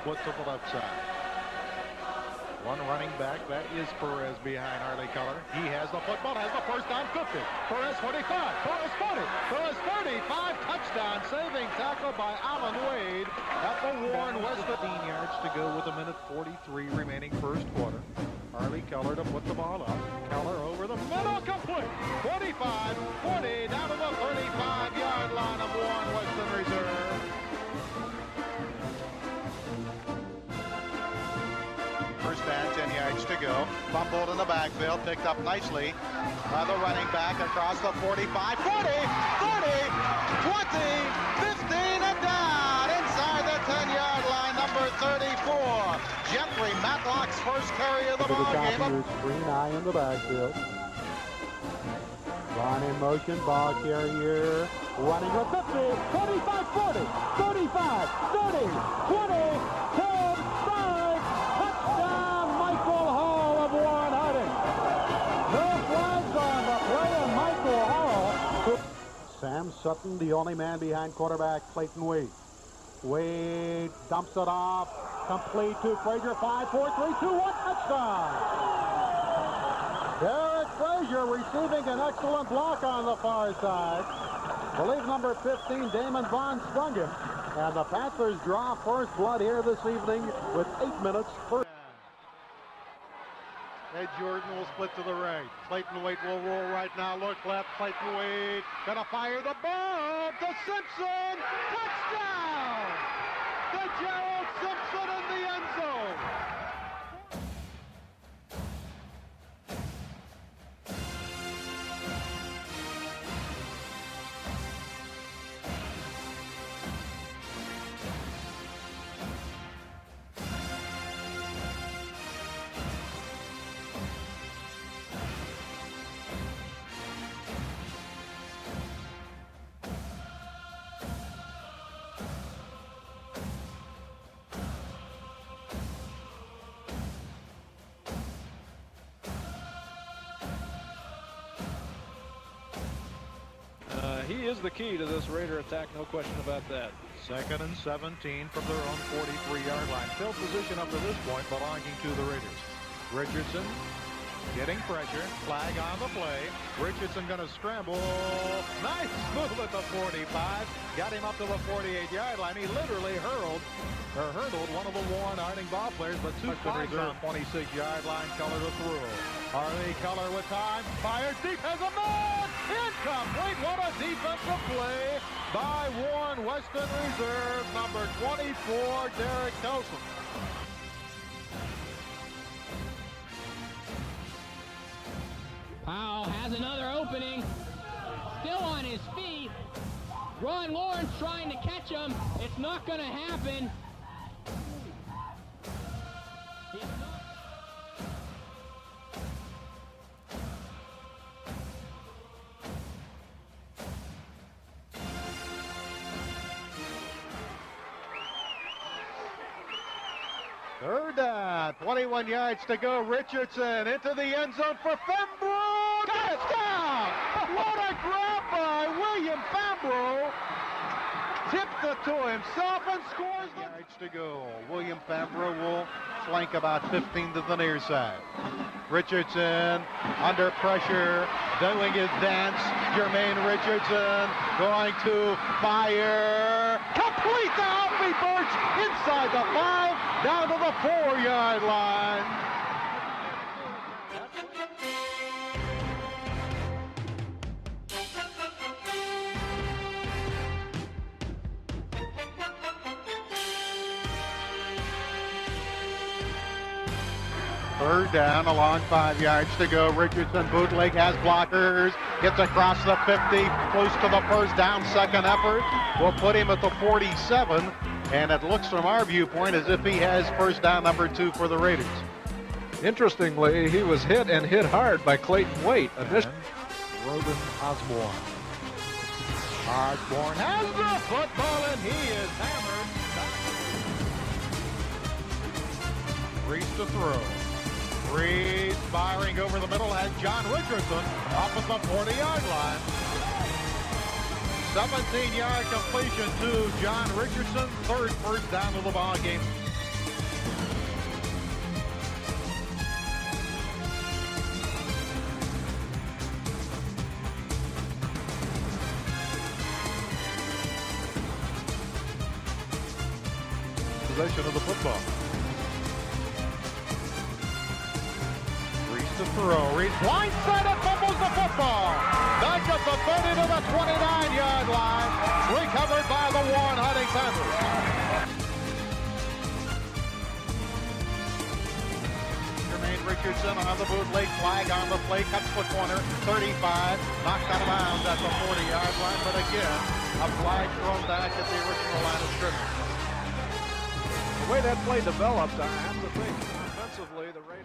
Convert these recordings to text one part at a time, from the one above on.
split to the left side. One running back, that is Perez behind Harley Color. He has the football, has the first down, 50. Perez 45, Perez 40, Perez 35, touchdown, saving tackle by Alan Wade at the Warren West. 15 yards to go with 1:43 remaining first quarter. Harley Color to put the ball up. Color over the middle, complete. 45, 40, down to the 35-yard line of Warren Western Reserve. First down, 10 yards to go. Fumbled in the backfield, picked up nicely by the running back across the 45, 40, 30, 20, 15, and down inside the 10-yard line, number 34. Jeffrey Matlock's first carry of the ball game. Screen eye in the backfield. Line in motion, ball carrier running with 50, 25, 40, 35, 30, 20, 10, 5, touchdown, Michael Hall of Warren Harding. No flags on the play of Michael Hall. Sam Sutton, the only man behind quarterback Clayton Wade. Wade dumps it off, complete to Frazier, 5, 4, 3, 2, 1, touchdown. Derek Frazier receiving an excellent block on the far side. I believe number 15, Damon Vaughn, sprung him. And the Panthers draw first blood here this evening with 8 minutes per. Ed Jordan will split to the right. Clayton Wade will roll right now. Look left. Clayton Wade gonna fire the ball to Simpson. Touchdown! To Gerald Simpson in the end zone. He is the key to this Raider attack, no question about that. 2nd and 17 from their own 43-yard line. Field position up to this point belonging to the Raiders. Richardson getting pressure. Flag on the play. Richardson going to scramble. Nice move at the 45. Got him up to the 48-yard line. He literally hurdled one of the Warren Harding ball players, but two flags on 26-yard line. Color to throw. Harley Color with time. Fires deep, has a man. Incomplete. What a defensive play by Warren Western Reserve, number 24, Derek Towson. Powell has another opening. Still on his feet. Ron Lawrence trying to catch him. It's not going to happen. Third down, 21 yards to go. Richardson into the end zone for Fambrough. Touchdown! What a grab by William Fambrough. Tipped it to himself and scores. Yards to go. William Fambrough will flank about 15 to the near side. Richardson under pressure, doing his dance. Jermaine Richardson going to fire. Complete to Alfie Birch inside the 5, down to the 4-yard line. Third down, along 5 yards to go. Richardson bootleg, has blockers, gets across the 50, close to the first down. Second effort will put him at the 47, and it looks from our viewpoint as if he has first down number 2 for the Raiders. Interestingly, he was hit and hit hard by Clayton Wade. Robin Osborne. Osborne has the football, and he is hammered. Reese to throw. Reese firing over the middle, has John Richardson off of the 40-yard line. 17-yard completion to John Richardson. Third first down of the ball game. possession of the football. Reese to throw. Reese blindsided, fumbles the football. Back at the 30 to the 29-yard line. Recovered by the Warren Harding Panthers. Richardson on the bootleg, flag on the play, cuts the corner, 35, knocked out of bounds at the 40-yard line, but again, a flag thrown back at the original line of scrimmage. The way that play developed, I have to think offensively the Raiders.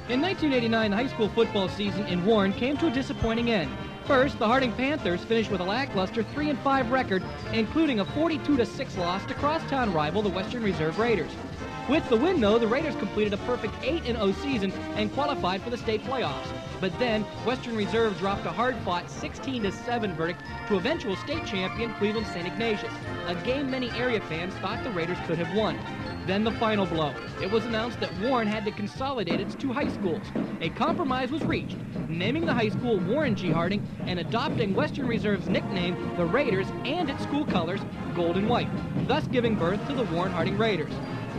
In 1989, the high school football season in Warren came to a disappointing end. First, the Harding Panthers finished with a lackluster 3-5 record, including a 42-6 loss to crosstown rival the Western Reserve Raiders. With the win, though, the Raiders completed a perfect 8-0 season and qualified for the state playoffs. But then, Western Reserve dropped a hard-fought 16-7 verdict to eventual state champion Cleveland St. Ignatius, a game many area fans thought the Raiders could have won. Then the final blow. It was announced that Warren had to consolidate its two high schools. A compromise was reached, naming the high school Warren G. Harding and adopting Western Reserve's nickname, the Raiders, and its school colors, gold and white, thus giving birth to the Warren Harding Raiders.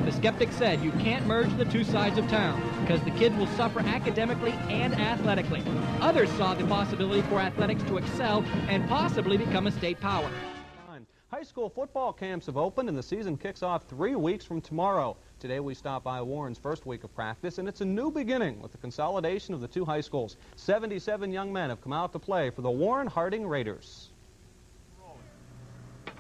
The skeptic said you can't merge the two sides of town because the kids will suffer academically and athletically. Others saw the possibility for athletics to excel and possibly become a state power. High school football camps have opened and the season kicks off 3 weeks from tomorrow. Today we stop by Warren's first week of practice, and it's a new beginning with the consolidation of the two high schools. 77 young men have come out to play for the Warren Harding Raiders.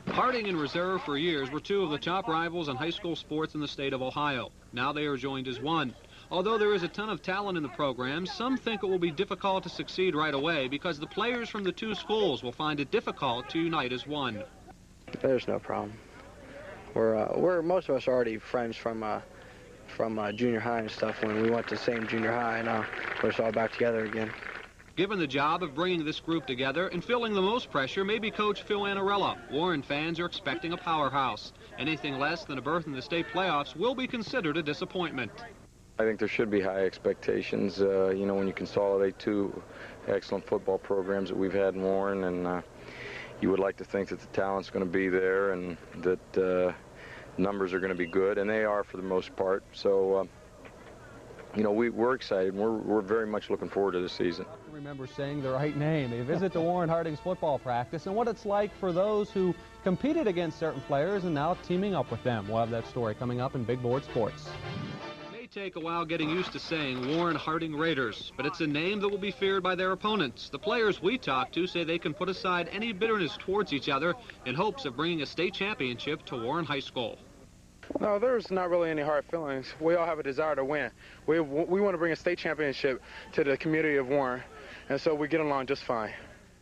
Harding and Reserve for years were two of the top rivals in high school sports in the state of Ohio. Now they are joined as one. Although there is a ton of talent in the program, some think it will be difficult to succeed right away because the players from the two schools will find it difficult to unite as one. There's no problem. We're most of us are already friends from junior high and stuff. When we went to the same junior high, and we're just all back together again. Given the job of bringing this group together and feeling the most pressure may be Coach Phil Annarella. Warren fans are expecting a powerhouse. Anything less than a berth in the state playoffs will be considered a disappointment. I think there should be high expectations. You know, when you consolidate two excellent football programs that we've had in Warren, and you would like to think that the talent's going to be there and that numbers are going to be good, and they are for the most part. So, you know, we're excited. We're very much looking forward to this season. I remember saying the right name. They visit the Warren Harding's football practice and what it's like for those who competed against certain players and now teaming up with them. We'll have that story coming up in Big Board Sports. Take a while getting used to saying Warren Harding Raiders, but it's a name that will be feared by their opponents. The players we talked to say they can put aside any bitterness towards each other in hopes of bringing a state championship to Warren High School. No, there's not really any hard feelings. We all have a desire to win. We want to bring a state championship to the community of Warren, and so we get along just fine.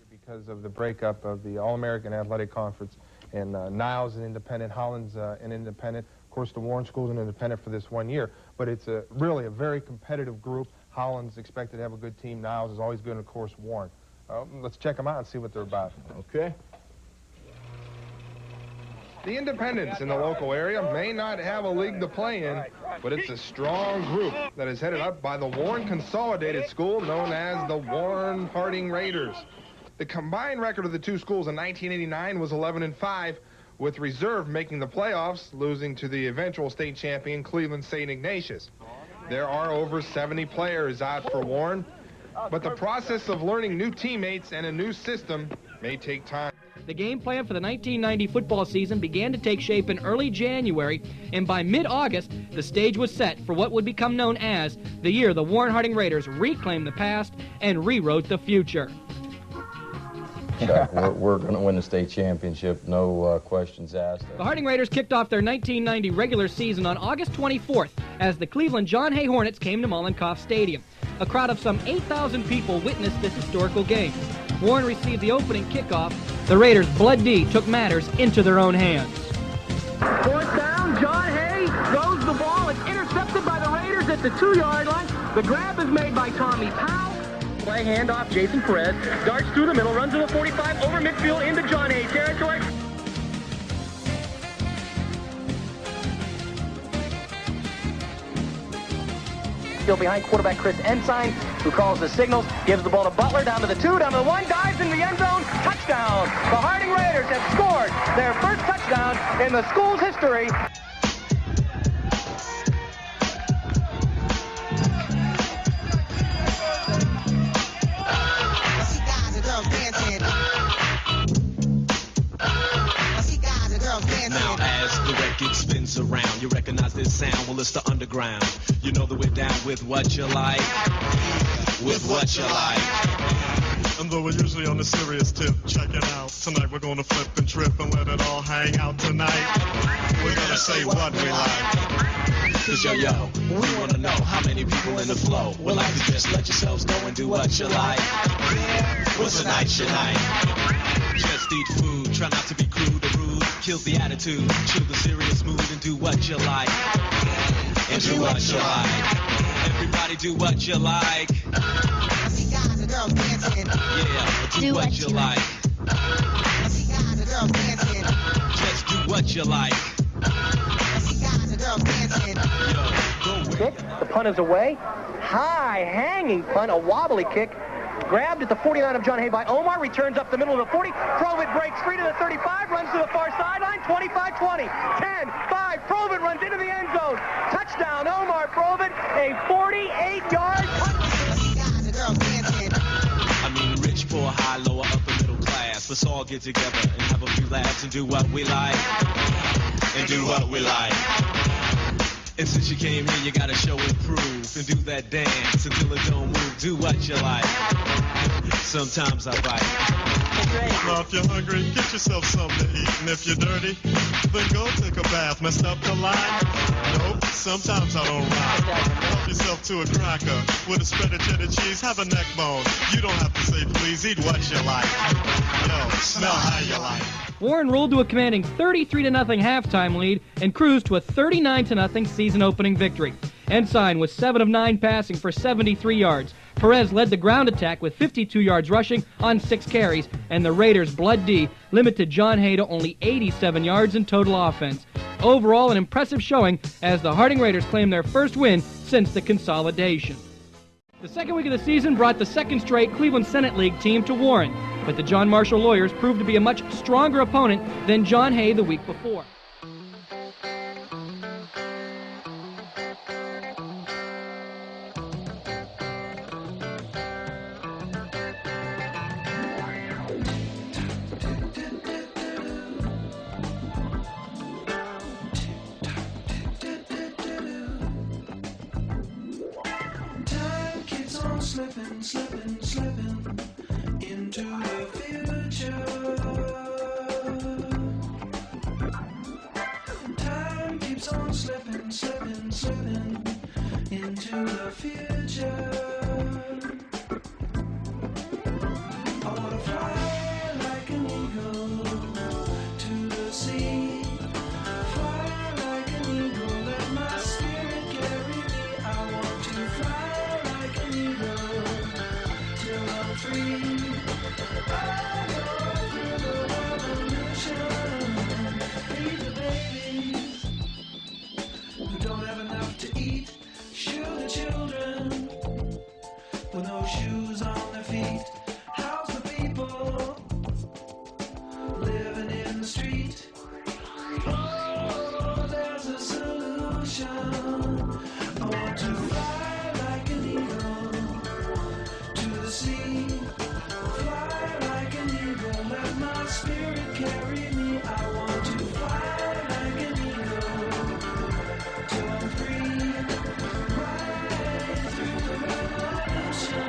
Because of the breakup of the All-American Athletic Conference, and Niles an independent, Holland's an independent. Of course, the Warren School's an independent for this 1 year, but it's really a very competitive group. Holland's expected to have a good team. Niles is always good, and of course, Warren. Let's check them out and see what they're about. Okay. The independents in the local area may not have a league to play in, but it's a strong group that is headed up by the Warren Consolidated School known as the Warren Harding Raiders. The combined record of the two schools in 1989 was 11-5, with Reserve making the playoffs, losing to the eventual state champion Cleveland St. Ignatius. There are over 70 players out for Warren, but the process of learning new teammates and a new system may take time. The game plan for the 1990 football season began to take shape in early January, and by mid-August, the stage was set for what would become known as the year the Warren Harding Raiders reclaimed the past and rewrote the future. We're going to win the state championship, no questions asked. The Harding Raiders kicked off their 1990 regular season on August 24th as the Cleveland John Hay Hornets came to Mollenkopf Stadium. A crowd of some 8,000 people witnessed this historical game. Warren received the opening kickoff. The Raiders' Blood D took matters into their own hands. Fourth down, John Hay throws the ball. It's intercepted by the Raiders at the 2-yard line. The grab is made by Tommy Powell. play, handoff, Jason Perez, darts through the middle, runs to the 45, over midfield, into John Hay territory. Still behind quarterback Chris Ensign, who calls the signals, gives the ball to Butler, down to the 2, down to the 1, dives in the end zone, touchdown! The Harding Raiders have scored their first touchdown in the school's history. Now as the record spins around, you recognize this sound, well it's the underground. You know that we're down with what you like, with what you like. And though we're usually on the serious tip, check it out. Tonight we're gonna flip and trip and let it all hang out tonight. We're gonna say what we like. Cause yo, we wanna know how many people in the flow would like to just let yourselves go and do what you like. What's tonight's your night? Just eat food, try not to be crude or rude. Kills the attitude, chill the serious mood and do what you like. And do what you like. Everybody do what you like. Yeah, do what you like. Just do what you like. Kick, the punt is away. High hanging punt, a wobbly kick. Grabbed at the 49 of John Hay by Omarr, returns up the middle of the 40. Provitt breaks free to the 35, runs to the far sideline, 25-20, 10-5. Provitt runs into the end zone. Touchdown, Omarr Provitt, a 48-yard I mean, rich, poor, high, lower, upper, middle class. Let's all get together and have a few laughs and do what we like. And do what we like. And since you came here, you gotta show and prove and do that dance until it don't move. Do what you like. Sometimes I bite. Now if you're hungry, get yourself something to eat. And if you're dirty, then go take a bath. Messed up the line? Nope, sometimes I don't rhyme. Help yourself to a cracker with a spread of cheddar cheese. Have a neck bone. You don't have to say please. Eat what you like. Yo, smell how you like. Warren rolled to a commanding 33-0 halftime lead and cruised to a 39-0 season opening victory. Ensign was 7 of 9 passing for 73 yards. Perez led the ground attack with 52 yards rushing on 6 carries, and the Raiders' Blood D limited John Hay to only 87 yards in total offense. Overall, an impressive showing as the Harding Raiders claim their first win since the consolidation. The second week of the season brought the second straight Cleveland Senate League team to Warren, but the John Marshall Lawyers proved to be a much stronger opponent than John Hay the week before. Slipping, slipping, slipping into the future. Time keeps on slipping, slipping, slipping into the future. I wanna fly like an eagle to the sea. Fly like an eagle, let my spirit carry me. I want to fly like an eagle till I'm free. I go through the revolution. Feed the babies who don't have enough to eat. Shoe the children with no shoes on their feet. House the people living in the street. Oh, there's a solution. I want to fly like an eagle to the sea. Fly like an eagle, let my spirit carry me. I want to fly like an eagle till I'm free. Right through the revolution.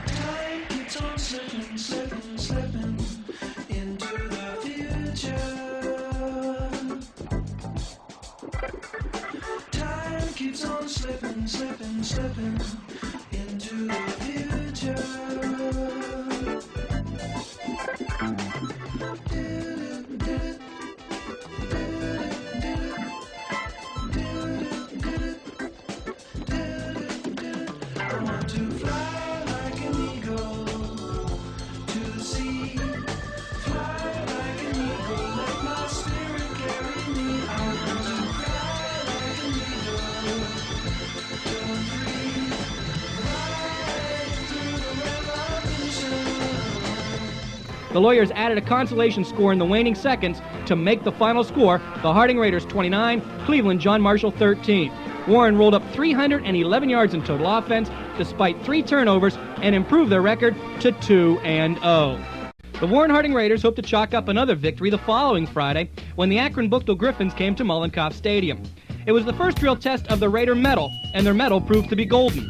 Time keeps on slipping, slipping, slipping into the future. Time keeps on slipping, slipping, slipping into the future. I want to fly The Lawyers added a consolation score in the waning seconds to make the final score. The Harding Raiders 29, Cleveland John Marshall 13. Warren rolled up 311 yards in total offense despite 3 turnovers and improved their record to 2-0. The Warren Harding Raiders hope to chalk up another victory the following Friday when the Akron Buchtel Griffins came to Mollenkopf Stadium. It was the first real test of the Raider medal, and their medal proved to be golden.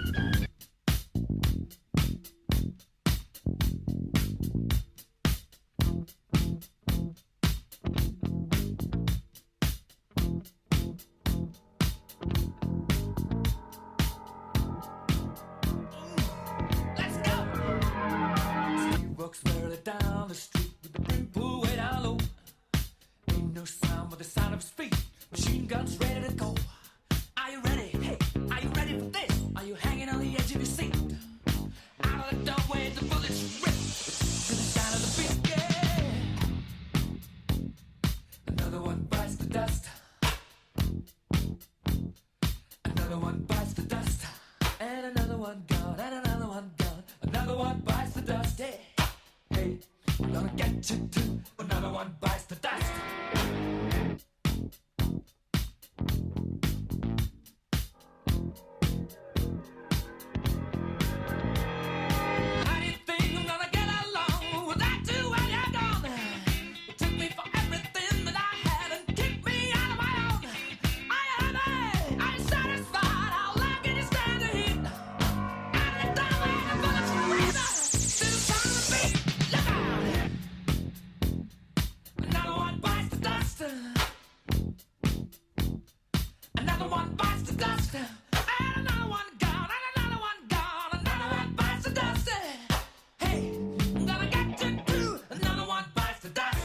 Down the street with the brim pulled way down low. Ain't no sound but the sound of his feet. Machine guns ready to go. Are you ready? Hey, are you ready for this? Are you hanging on the edge of your seat? Out of the doorway, the bullets rip to the sound of the beat. Yeah. Another one bites the dust. Another one bites the dust. And another one gone. And another one gone. Another one bites the dust. Yeah. Hey, I'm gonna get you too. Another one bites the dust. How do you think I'm gonna get along without you when you're gone? You took me for everything that I had and kicked me out of my own. Are you happy? Are you satisfied? How long can you stand the heat? Out of the doorway, the bullets rip to the sound of the beat. Another one bites the dust. Another one bites the dust. And another one gone. And another one gone. Another one bites the dust. Hey, I'm gonna get you too. Another one bites the dust.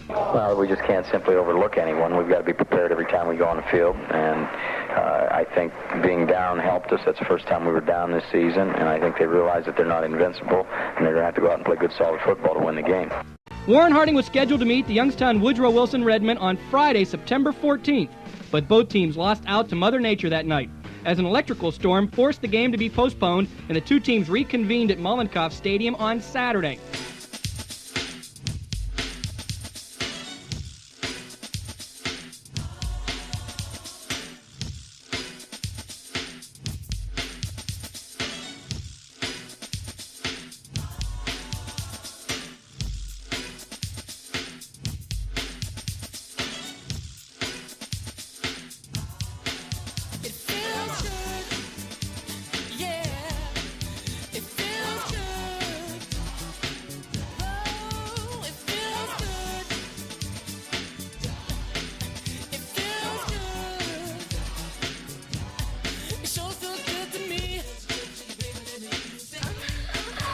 Well, we just can't simply overlook anyone. We've got to be prepared every time we go on the field, and I think being down helped us. That's the first time we were down this season, and I think they realize that they're not invincible, and they're going to have to go out and play good, solid football to win the game. Warren Harding was scheduled to meet the Youngstown Woodrow Wilson Redmen on Friday, September 14th, but both teams lost out to Mother Nature that night, as an electrical storm forced the game to be postponed, and the two teams reconvened at Mollenkopf Stadium on Saturday.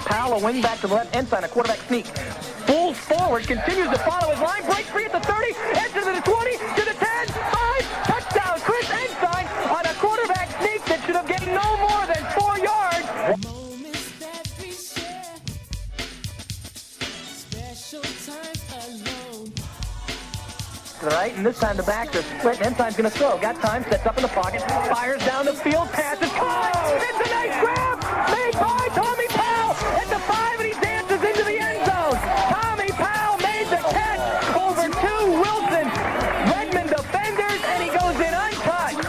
Powell, a wing back to the left ensign, a quarterback sneak. Pulls forward, continues to follow his line, breaks free at the 30, heads into the 20, to the 10, 5, touchdown, Chris Ensign on a quarterback sneak that should have gained no more than 4 yards. To the right, and this time the backs are split, and Ensign's going to throw. Got time, sets up in the pocket, fires down the field, passes, caught! It's a nice grab! Made by Tommy Powell at the 5, and he dances into the end zone. Tommy Powell made the catch over 2 Wilson Redmond defenders, and he goes in untouched.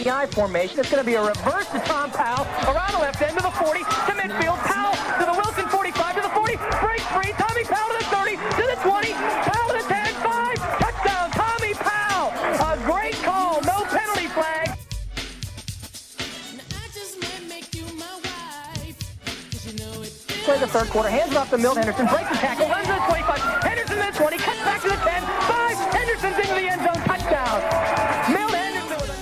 I formation. It's going to be a reverse to Tom Powell around the left end of the 40 to midfield. Powell to the Wilson 45 to the 40. Breaks free. Tommy Powell to the 30 to the 20. Powell to the 10. 5. Touchdown. third quarter. Hands it off to Milt Henderson. Breaks the tackle. Runs to the 25. Henderson to the 20. Cuts back to the 10. 5. Henderson's into the end zone. Touchdown. Milt Henderson with a...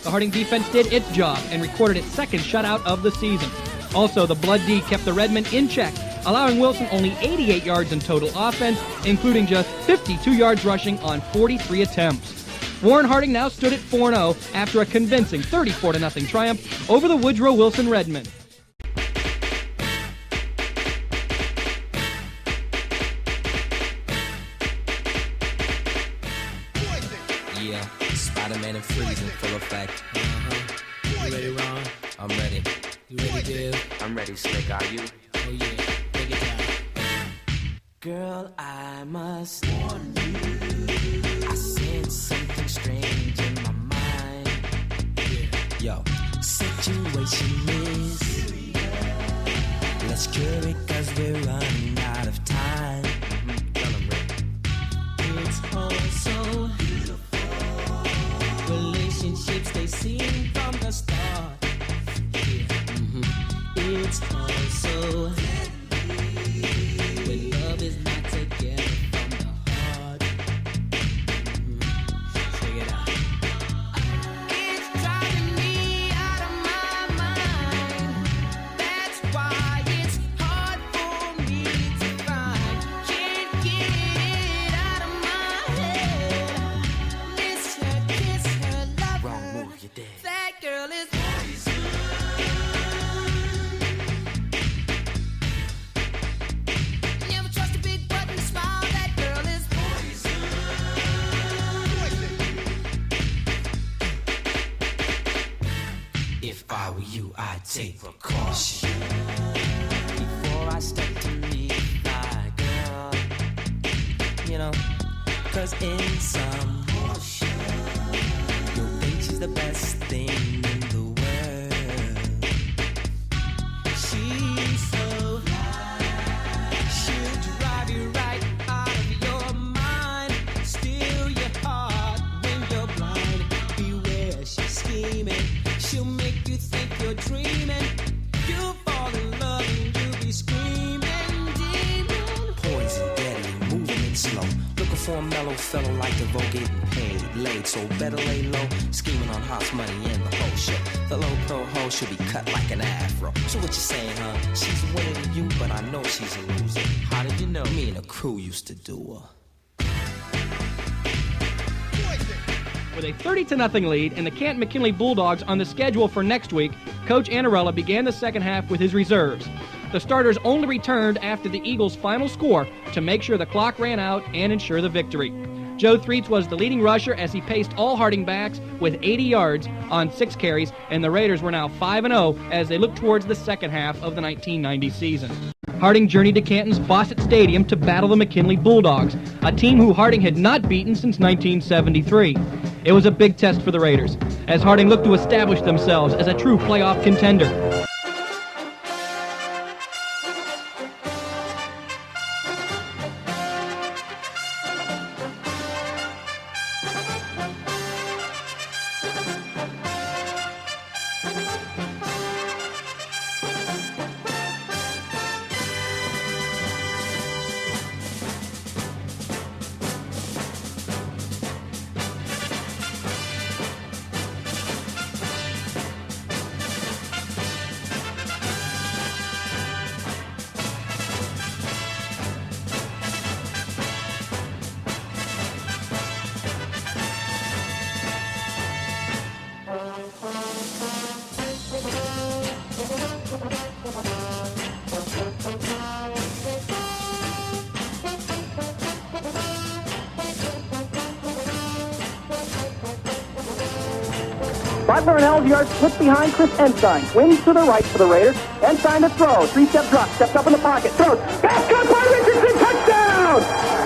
The Harding defense did its job and recorded its second shutout of the season. Also, the Blood D kept the Redmen in check, allowing Wilson only 88 yards in total offense, including just 52 yards rushing on 43 attempts. Warren Harding now stood at 4-0 after a convincing 34-0 triumph over the Woodrow Wilson Redmen. Yeah, Spider-Man and Freeze in full effect. You ready, Ron? I'm ready. You ready, Dave? I'm ready, Slick. Are you? Oh yeah, break it down. Girl, I must warn you. I sense something strange in my mind. Yo, situation is. Let's cure it 'cause we're running out of time. It's all so beautiful. Relationships they seem from the start. It's also when love is not together from the heart. Check it out. It's driving me out of my mind. That's why it's hard for me to find. Can't get it out of my head. Miss her, kiss her, love her. Wrong move, you're dead. That girl is poison. Never trust a big button to smile. That girl is poison. If I were you, I'd take precaution before I step to meet my girl. You know, 'cause in some motion, you'll think she's the best thing in the world. She's so she'll drive you right out of your mind. Steal your heart when you're blind. Beware, she's scheming. She'll make you think you're dreaming. You'll fall in love and you'll be screaming, demon. Poison, deadly, moving slow. Looking for a mellow fellow like DeVoe, getting paid, laid, so better lay low. Scheming on hot money in the whole show. The low pro hoe should be cut like an afro. So what you saying, huh? She's winning to you, but I know she's a loser. How did you know? Me and the crew used to do her. With a 30-0 lead and the Canton-McKinley Bulldogs on the schedule for next week, Coach Annarella began the second half with his reserves. The starters only returned after the Eagles' final score to make sure the clock ran out and ensure the victory. Joe Threets was the leading rusher as he paced all Harding backs with 80 yards on 6 carries, and the Raiders were now 5-0 as they look towards the second half of the 1990 season. Harding journeyed to Canton's Fawcett Stadium to battle the McKinley Bulldogs, a team who Harding had not beaten since 1973. It was a big test for the Raiders, as Harding looked to establish themselves as a true playoff contender. Butler and Elgiart split behind Chris Ensign. Swings to the right for the Raiders. Ensign to throw. 3-step drop. Steps up in the pocket. Throws. Pass caught by Richardson. Touchdown!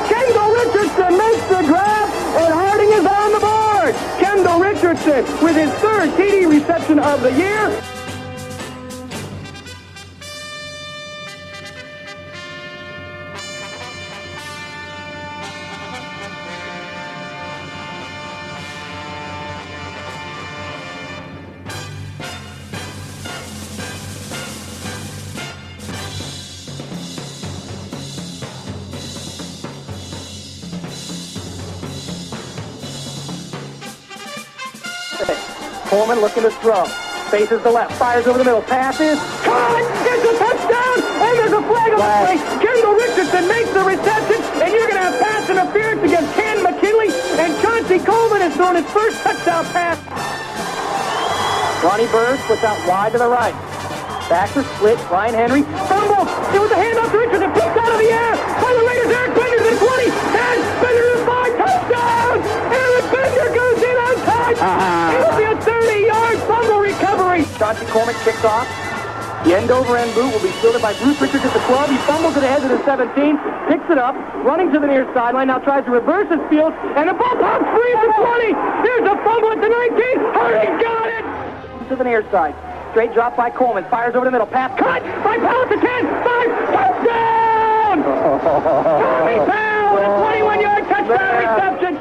Kendall Richardson makes the grab, and Harding is on the board. Kendall Richardson with his third TD reception of the year. Coleman looking to throw. Faces the left, fires over the middle, passes, caught! It's a touchdown! And there's a flag on the play. Kendall Richardson makes the reception, and you're going to have pass interference against Ken McKinley, and Chauncey Coleman has thrown his first touchdown pass. Ronnie Bird puts out wide to the right. Baxter split, Ryan Henry fumbles. It was a handoff to Richardson, picked out of the air by the Raiders. Eric Bender to the 20, and Bender to the 5, touchdown! Eric Bender goes in on time. It'll be a 30-yard fumble recovery. Chauncey Coleman kicks off. The end-over-end boot will be fielded by Bruce Richards at the 12. He fumbles it ahead to the 17, picks it up, running to the near sideline, now tries to reverse his field, and the ball pops free at the 20. There's a fumble at the 19. Hurry, got it! To the near side. Straight drop by Coleman. Fires over the middle. Pass cut by Powell at the 10. 5. Touchdown! Tommy Powell with a 21-yard touchdown reception.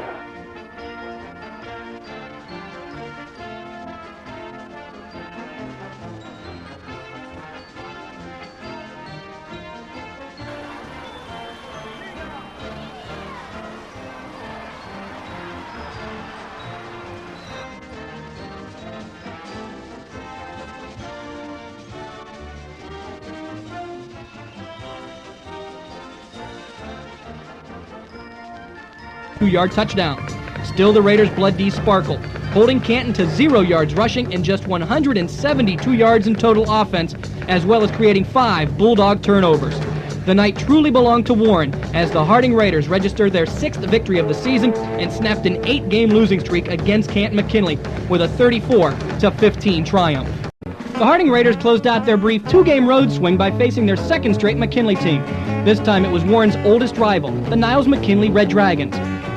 Two-yard touchdown. Still the Raiders' blood D sparkled, holding Canton to 0 yards rushing and just 172 yards in total offense, as well as creating 5 Bulldog turnovers. The night truly belonged to Warren as the Harding Raiders registered their 6th victory of the season and snapped an 8-game losing streak against Canton McKinley with a 34-15 triumph. The Harding Raiders closed out their brief 2-game road swing by facing their 2nd straight McKinley team. This time it was Warren's oldest rival, the Niles McKinley Red Dragons.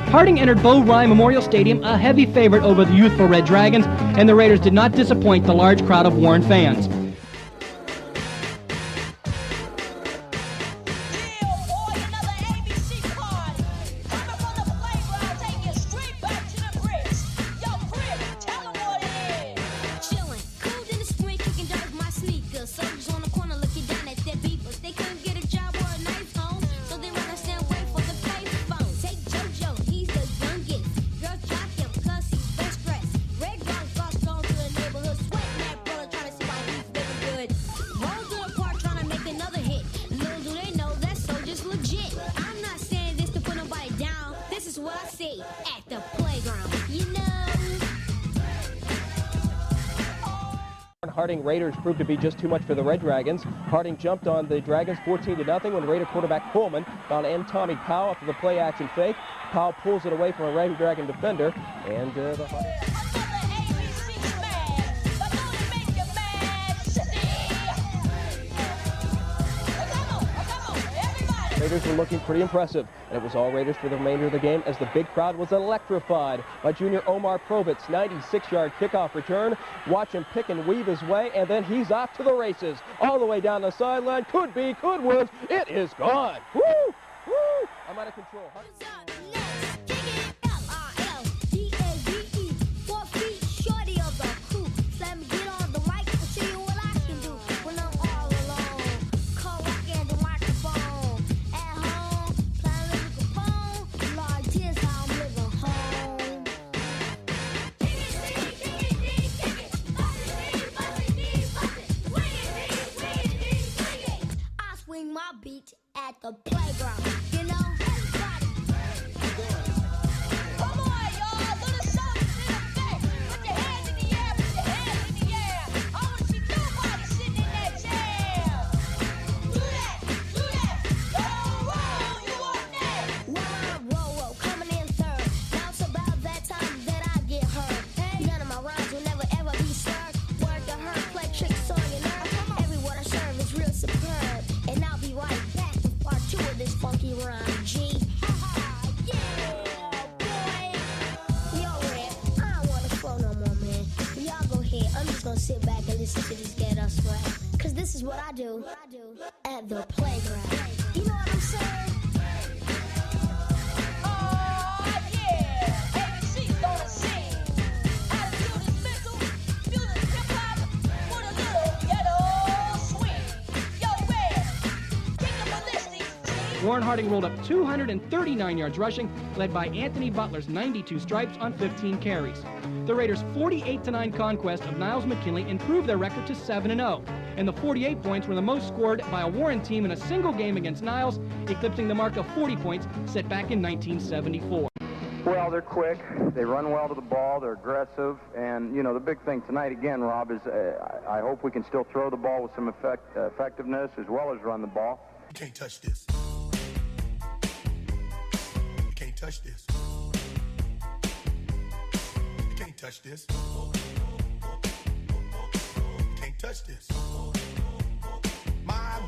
Harding entered Bo Ryan Memorial Stadium a heavy favorite over the youthful Red Dragons, and the Raiders did not disappoint the large crowd of Warren fans. Harding Raiders proved to be just too much for the Red Dragons. Harding jumped on the Dragons 14-0 when Raider quarterback Coleman found Tommy Powell after the play-action fake. Powell pulls it away from a Red Dragon defender, and the Raiders were looking pretty impressive, and it was all Raiders for the remainder of the game as the big crowd was electrified by junior Omarr Provitt's 96-yard kickoff return. Watch him pick and weave his way, and then he's off to the races. All the way down the sideline. Could be, could was. It is gone. Woo! Woo! I'm out of control. My beat at the playground, you know. Come on, y'all, do the something in effect. Put your hands in the air, put your hands in the air. I want to see nobody sitting in that chair. Do that, go roll, you want that? Whoa, coming in third. Now it's about that time that I get hurt. Hey. None of my rhymes will never ever be slurred. Word to her, play tricks on your nerve. Every word I serve is real superb. And I'll be right back with part 2 of this funky rhyme, G. Yeah, boy. Yo, Red, I don't want to flow no more, man. Y'all go ahead. I'm just going to sit back and listen to this ghetto swag. Because this is what I do at the playground. You know what I'm saying? Warren Harding rolled up 239 yards rushing, led by Anthony Butler's 92 stripes on 15 carries. The Raiders' 48-9 conquest of Niles McKinley improved their record to 7-0, and the 48 points were the most scored by a Warren team in a single game against Niles, eclipsing the mark of 40 points set back in 1974. Well, they're quick. They run well to the ball. They're aggressive. And, you know, the big thing tonight, again, Rob, is I hope we can still throw the ball with some effectiveness as well as run the ball. You can't touch this. You can't touch this. You can't touch this. You can't touch this. My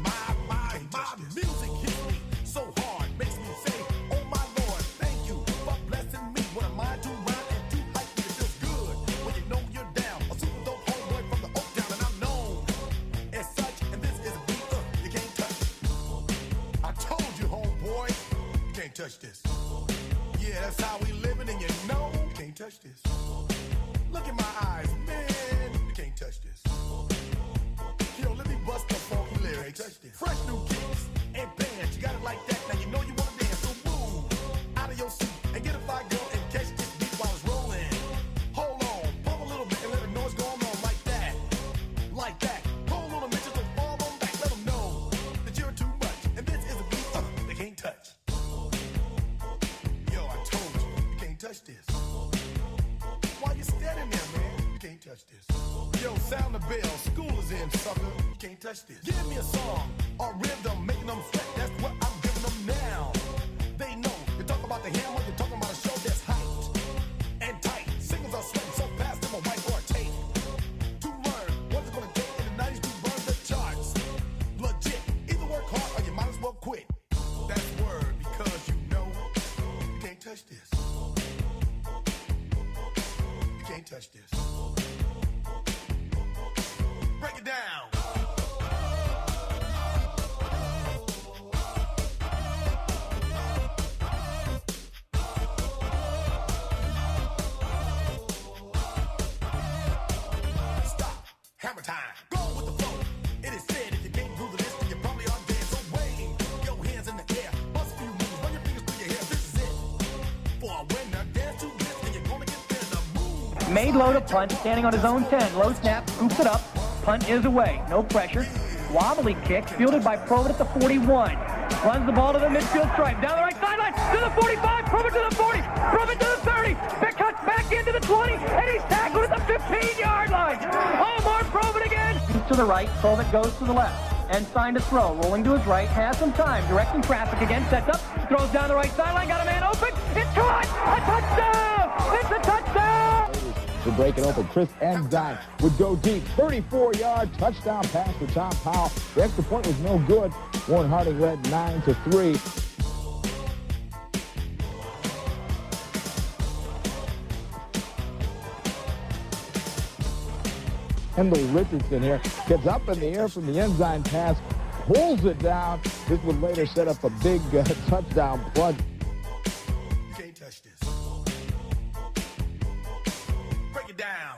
music hits me so hard, makes me say, oh my Lord, thank you for blessing me. What am I to rhyme and to hype me? It feels good when you know you're down. A super dope homeboy from the Oak Town, and I'm known as such. And this is a beat you can't touch. I told you, homeboy, you can't touch this. Yeah, that's how we living, and you know you can't touch this. Look in my eyes, man, you can't touch this. Yo, let me bust the funky lyrics. Fresh new kicks and bands, you got it like that. Now you know you wanna dance, so move out of your seat and get a fire girl and catch this beat while it's rolling. Hold on, pump a little bit and let the noise go on like that, like that. Hold on a minute, just don't fall on back. Let them know that you're too much, and this is a beat they can't touch. Yo, I told you can't touch this. Why you standing there, man? You can't touch this. Yo, sound the bell, school is in, sucker. You can't touch this. Give me a song or rhythm, making them sweat. That's what I'm giving them now. They know. You talk about the hammer, you're talking about a show that's hyped and tight. Singers are sweating so fast, them a white or a tape. To learn what's it gonna take in the 90s to burn the charts. Legit. Either work hard or you might as well quit. That's word because you know you can't touch this. You can't touch this. Break it down. Stop. Hammer time. Go with the flow. It is said if you can't groove the list, then you probably are dead. So wave your hands in the air. Bust a few moves. Run your fingers through your hair. This is it. For a winner, dance to this, and you're gonna get there to move. Made low to punt, standing on his own 10. Low snap, scoops it up. Punt is away. No pressure. Wobbly kick, fielded by Provitt at the 41. Runs the ball to the midfield stripe. Down the right sideline, to the 45. Provitt to the 40. Provitt to the 30. Pick cuts back into the 20. And he's tackled at the 15-yard line. Omarr Provitt again. He's to the right. Provitt goes to the left. And signed to throw. Rolling to his right. Has some time. Directing traffic again. Sets up. Throws down the right sideline. Got a man open. It's caught. A touchdown. It's a touchdown. To break it open, Chris Ensign would go deep. 34-yard touchdown pass for Tom Powell. The extra point was no good. Warren Harding led 9-3. Kendall Richardson here gets up in the air from the Ensign pass, pulls it down. This would later set up a big touchdown plunge. You can't touch this. Break it down.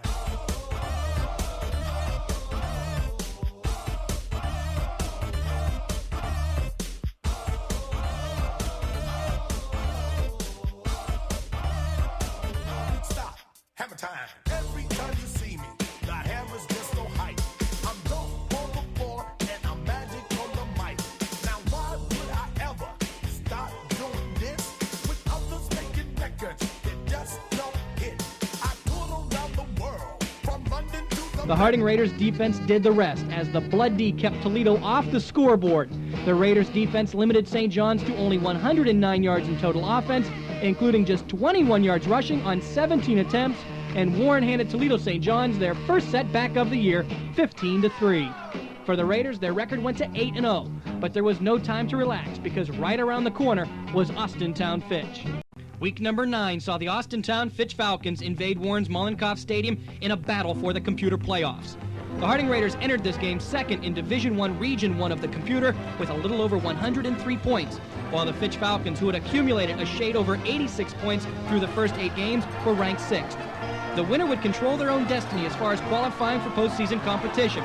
Stop. Hammer time. Every time you see me, the hammer's just so hype. I'm dope on the floor and I'm magic on the mic. Now why would I ever stop doing this with others making records that just don't hit? I toured around the world from London to The Harding Raiders defense did the rest as the Blood D kept Toledo off the scoreboard. The Raiders defense limited St. John's to only 109 yards in total offense, including just 21 yards rushing on 17 attempts, and Warren handed Toledo St. John's their first setback of the year, 15-3. For the Raiders, their record went to 8-0, but there was no time to relax because right around the corner was Austintown Fitch. Week number 9 saw the Austintown Fitch Falcons invade Warren's Mollenkopf Stadium in a battle for the computer playoffs. The Harding Raiders entered this game second in Division I Region 1 of the computer with a little over 103 points, while the Fitch Falcons, who had accumulated a shade over 86 points through the first 8 games, were ranked 6th. The winner would control their own destiny as far as qualifying for postseason competition.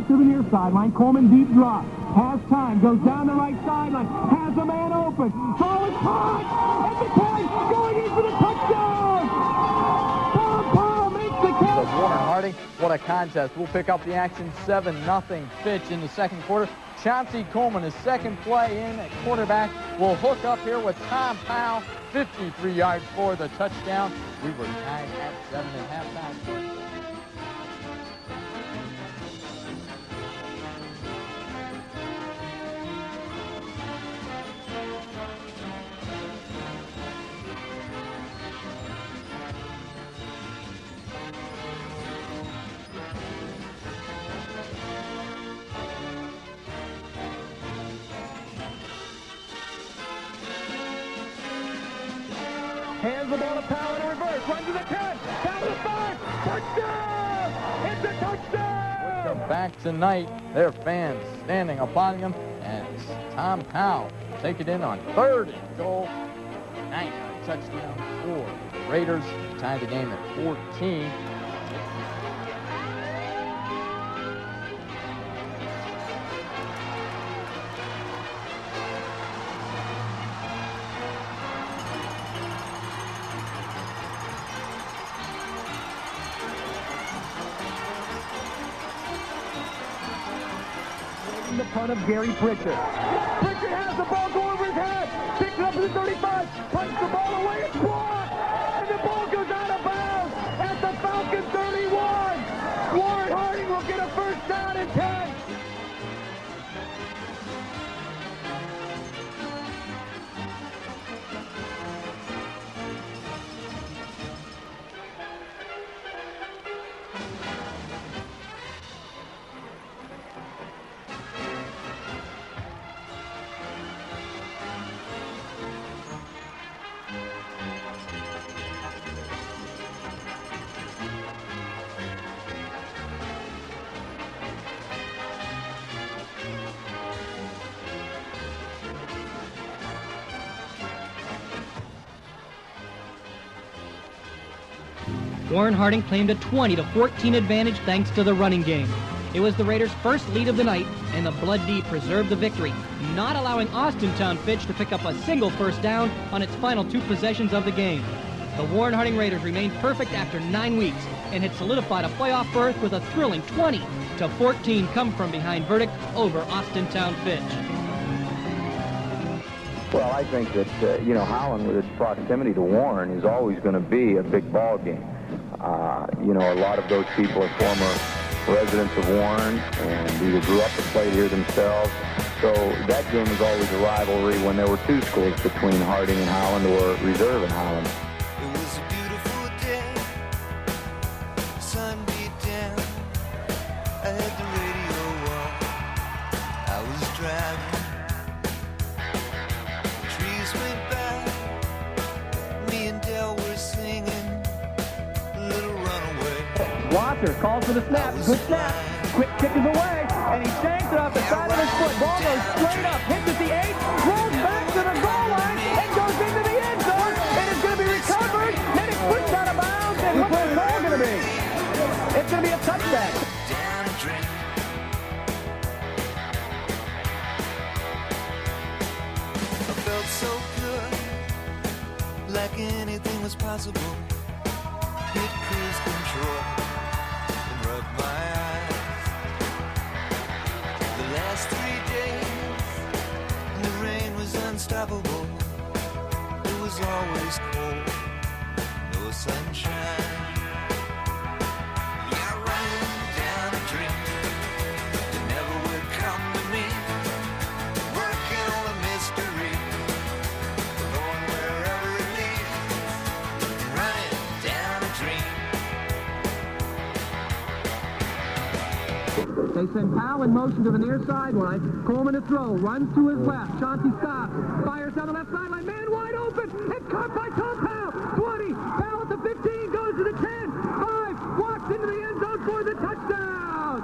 to the near sideline. Coleman deep drop. Has time. Goes down the right sideline. Has a man open. Ball is caught. At the 10. Going in for the touchdown. Paul makes the catch. Warren Harding, what a contest. We'll pick up the action. 7-0 Fitch in the second quarter. Chauncey Coleman, his second play in at quarterback, will hook up here with Tom Powell. 53 yards for the touchdown. We were tied at 7 at halftime. Hands the ball to Powell in reverse. Run to the 10. Down to the 5. Touchdown! It's a touchdown! They're back tonight. Their fans standing upon them as Tom Powell take it in on 3rd and goal. 9-yard touchdown for the Raiders. Tie the game at 14. The punt of Gary Pritchard. Pritchard has the ball go over his head. Picks it up to the 35. Punts the ball away. It's blocked. And the ball goes out of bounds at the Falcon 31. Warren Harding will get a first down and 10. Warren Harding claimed a 20-14 advantage thanks to the running game. It was the Raiders' first lead of the night, and the Blood D preserved the victory, not allowing Austintown Fitch to pick up a single first down on its final 2 possessions of the game. The Warren Harding Raiders remained perfect after 9 weeks and had solidified a playoff berth with a thrilling 20-14 come-from-behind verdict over Austintown Fitch. Well, I think that, Holland, with its proximity to Warren, is always going to be a big ball game. A lot of those people are former residents of Warren and either grew up or played here themselves. So that game was always a rivalry when there were 2 schools between Harding and Holland or Reserve and Holland. It was a beautiful day, sun beat down, I had the radio on, I was driving, trees went by, me and Dell were singing, Little Runaway. Watcher calls for the snap, good snap, quick kick is away, and he shanks it off the side of his foot, ball goes straight up, hits at the 8, rolls back to the goal line, and goes into the end zone, and it's going to be recovered, and it's pushed out of bounds, and look where it's all going to be. It's going to be a touchback. Down a drink. I felt so good, like anything was possible. Hit cruise control and rubbed my eyes. The last 3 days, the rain was unstoppable. It was always cold, no sunshine. Yeah, running down a dream that never would come to me. Working on a mystery, going wherever it leads. Running down a dream. They send Powell in motion to the near sideline. Coleman to throw. Runs to his left. Chauncey stops. Fires down the left sideline. Man wide open. It's caught by Tom Powell. 20. Powell at the 15. Goes to the 10. 5. Walks into the end zone for the touchdown.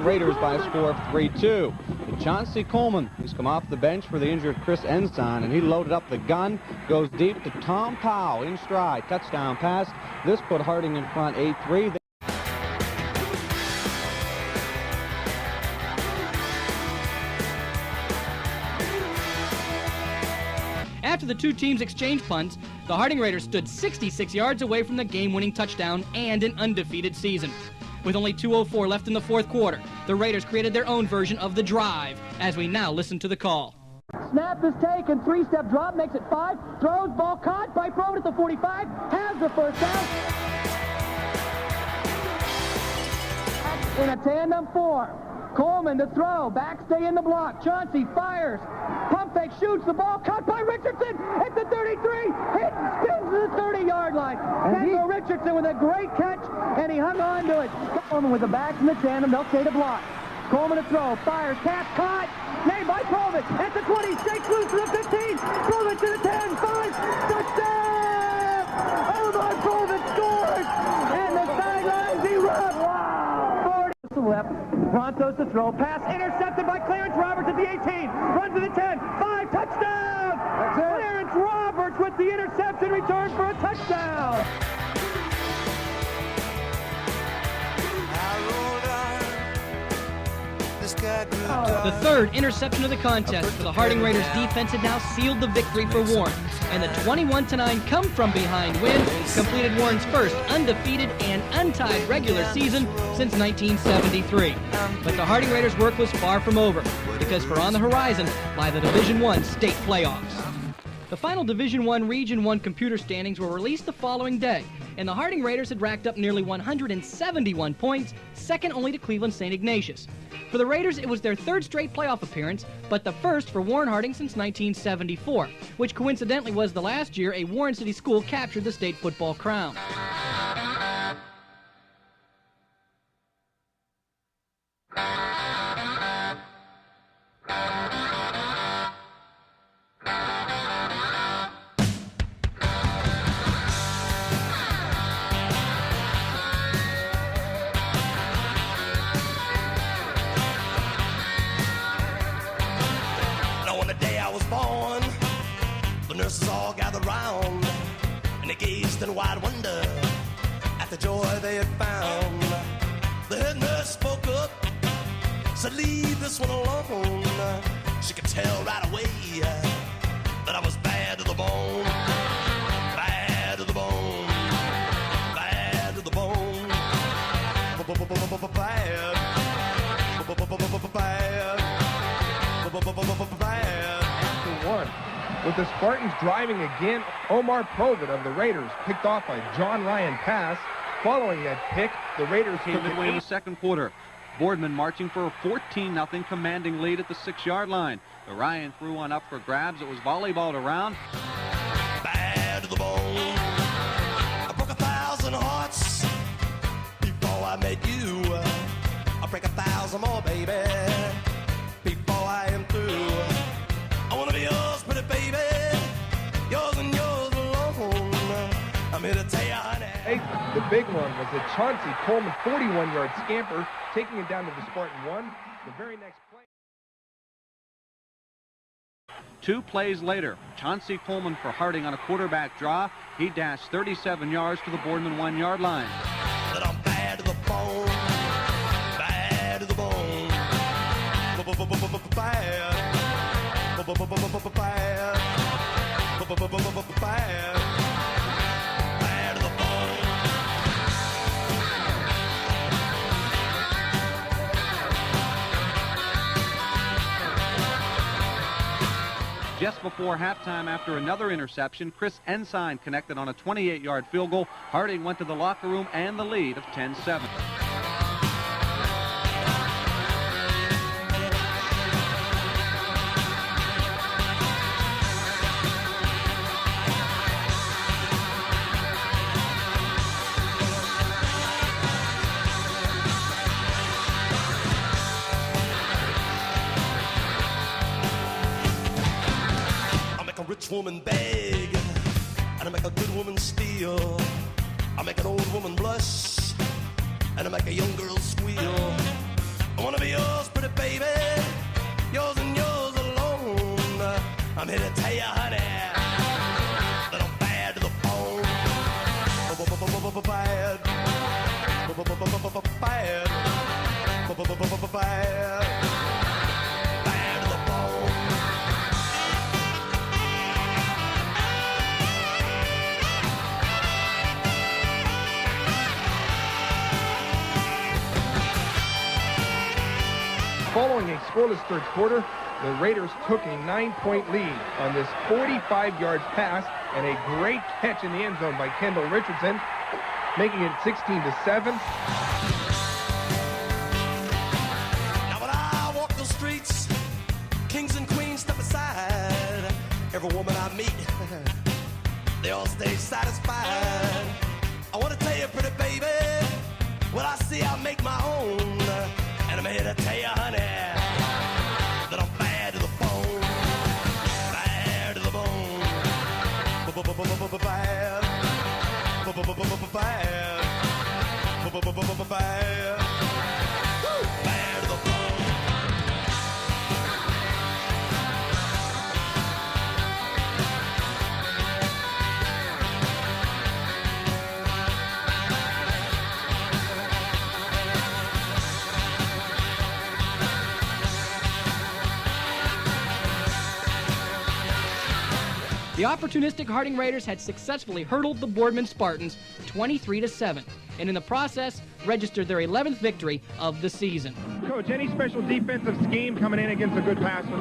Raiders by a score of 3-2. Chauncey Coleman, he's come off the bench for the injured Chris Ensign, and he loaded up the gun, goes deep to Tom Powell in stride. Touchdown pass. This put Harding in front 8-3. After the two teams exchanged punts, the Harding Raiders stood 66 yards away from the game-winning touchdown and an undefeated season. With only 2:04 left in the fourth quarter, the Raiders created their own version of the drive, as we now listen to the call. Snap is taken, three-step drop, makes it 5, throws, ball caught by Provitt at the 45, has the first down. In a tandem 4, Coleman to throw, backstay in the block, Chauncey fires, pump fake, shoots, the ball caught by Richardson at the 33, hit, spins to the 30-yard line. Daniel Richardson with a great catch, and he hung on to it. Coleman with the backs in the tandem, they'll say the block. Coleman to throw, fires, catch, caught, made by Provitt at the 20, shakes loose to the 15, Provitt to the 10, 5, touchdown! Omarr Provitt scores, and the sidelines erupt. Wow! 40 to the left, Prontos to throw, pass intercepted by Clarence Roberts at the 18, runs to the 10, 5, touchdown! Clarence Roberts with the interception return for a touchdown! The third interception of the contest for the Harding Raiders defense had now sealed the victory for Warren, and the 21-9 come-from-behind win completed Warren's first undefeated and untied regular season since 1973. But the Harding Raiders' work was far from over, because for on the horizon lie the Division I state playoffs. The final Division I Region I computer standings were released the following day, and the Harding Raiders had racked up nearly 171 points, second only to Cleveland St. Ignatius. For the Raiders, it was their third straight playoff appearance, but the first for Warren Harding since 1974, which coincidentally was the last year a Warren City school captured the state football crown. Nurses all gathered round, and they gazed in wide wonder at the joy they had found. The head nurse spoke up, said, "Leave this one alone." She could tell right away that I was bad to the bone, bad to the bone, bad to the bone, bad. After one. With the Spartans driving again, Omarr Provitt of the Raiders picked off a John Ryan pass. Following that pick, the Raiders came midway in the second quarter. Boardman marching for a 14-0 commanding lead at the 6-yard line. The Ryan threw one up for grabs. It was volleyballed around. Bad to the bone. I broke 1,000 hearts before I met you. I'll break 1,000 more, baby, before I am through. I want to be yours, pretty baby, yours and yours alone. I'm here to tell you, honey. The big one was a Chauncey Coleman 41-yard scamper, taking it down to the Spartan 1. The very next play. 2 plays later, Chauncey Coleman for Harding on a quarterback draw. He dashed 37 yards to the Boardman 1-yard line. That I'm bad to the bone, bad to the bone, bad. Just before halftime, after another interception, Chris Ensign connected on a 28-yard field goal. Harding went to the locker room and the lead of 10-7. Rich woman beg, and I make a good woman steal. I make an old woman blush, and I make a young girl squeal. I wanna be yours, pretty baby, yours and yours alone. I'm here to tell you, honey, that I'm bad to the bone. Bad, bad, bad to the bone. Following a scoreless third quarter, the Raiders took a 9-point lead on this 45-yard pass and a great catch in the end zone by Kendall Richardson, making it 16-7. Now when I walk the streets, kings and queens step aside. Every woman I meet, they all stay satisfied. I want to tell you, pretty baby, what I see I make my own. And I'm here to tell you, honey, that I'm bad to the bone. Bad to the bone. Bad. Bad. Bad. Bad to the bone. The opportunistic Harding Raiders had successfully hurdled the Boardman Spartans 23-7, and in the process registered their 11th victory of the season. Coach, any special defensive scheme coming in against a good passer?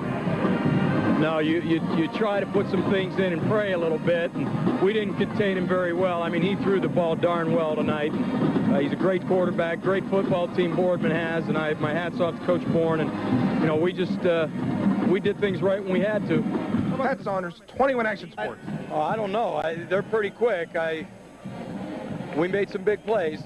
No, you try to put some things in and pray a little bit, and we didn't contain him very well. I mean, he threw the ball darn well tonight. He's a great quarterback, great football team Boardman has, and my hat's off to Coach Bourne. And, you know, we just we did things right when we had to. How about Saunders, 21 Action Sports? I don't know. They're pretty quick. We made some big plays,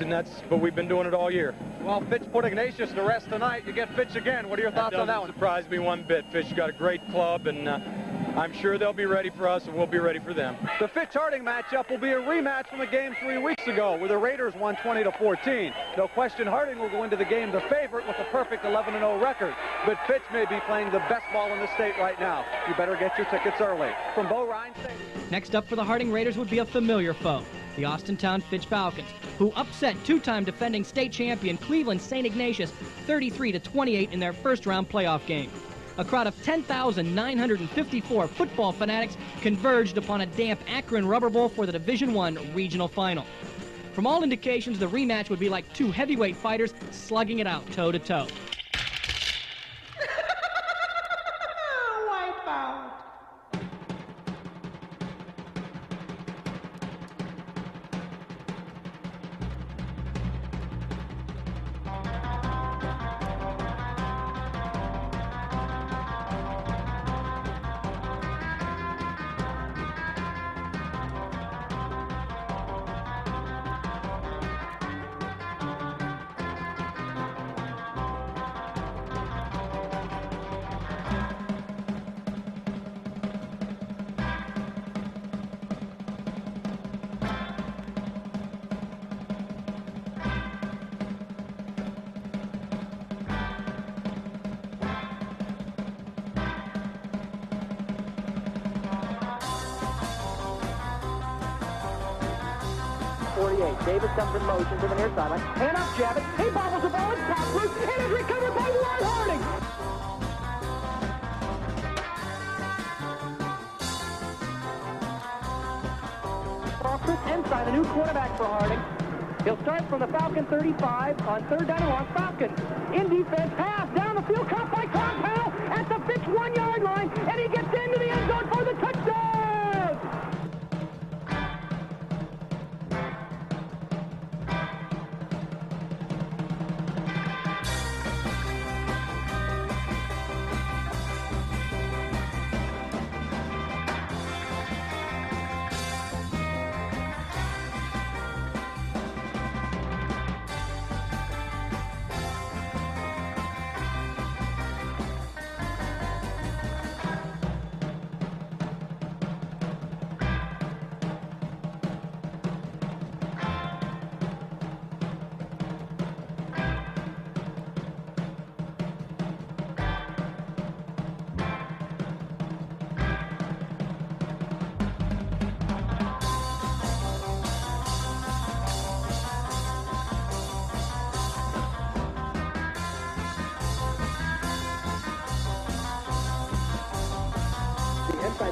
but we've been doing it all year. Well, Fitch put Ignatius to rest tonight. You get Fitch again. What are your thoughts on that one? Doesn't surprise me one bit. Fitch got a great club, and I'm sure they'll be ready for us, and we'll be ready for them. The Fitch-Harding matchup will be a rematch from the game 3 weeks ago, where the Raiders won 20-14. No question Harding will go into the game the favorite with a perfect 11-0 record. But Fitch may be playing the best ball in the state right now. You better get your tickets early. From Bo Ryan Stadium. Next up for the Harding Raiders would be a familiar foe, the Austintown Fitch Falcons, who upset two-time defending state champion Cleveland St. Ignatius 33-28 in their first-round playoff game. A crowd of 10,954 football fanatics converged upon a damp Akron Rubber Bowl for the Division I regional final. From all indications, the rematch would be like two heavyweight fighters slugging it out toe-to-toe. Wipeout. Davis comes in motion to the near sideline. And up Javits. He bobbles the ball. It's popped loose. And is recovered by Warren Harding. Chris Ensign, a new quarterback for Harding. He'll start from the Falcon 35 on third down and long. Falcons in defense. Half down the field. Caught by Tom Powell at the Fitch 1-yard line. And he gets into the end zone for the touchdown.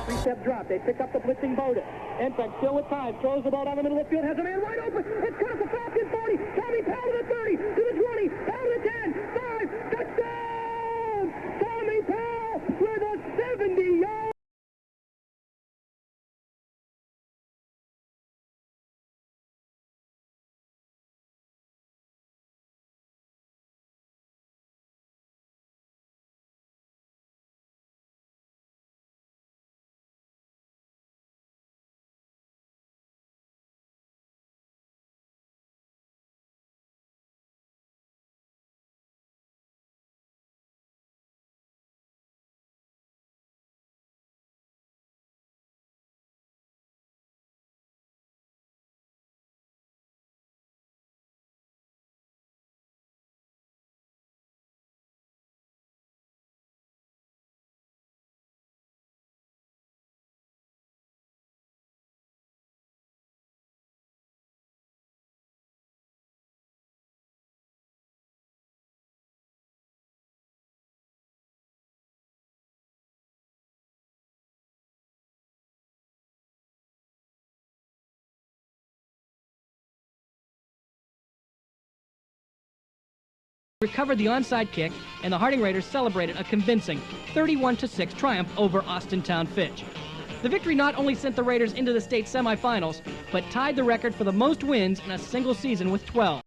Three-step drop. They pick up the blitzing Boda. Ensign still with time. Throws the ball down the middle of the field. Has a man wide open. It's cut at the Falcon 40. Tommy Powell to the 30. To the 20. Powell to the 10. 5. Touchdown! recovered the onside kick, and the Harding Raiders celebrated a convincing 31-6 triumph over Austintown Fitch. The victory not only sent the Raiders into the state semifinals, but tied the record for the most wins in a single season with 12.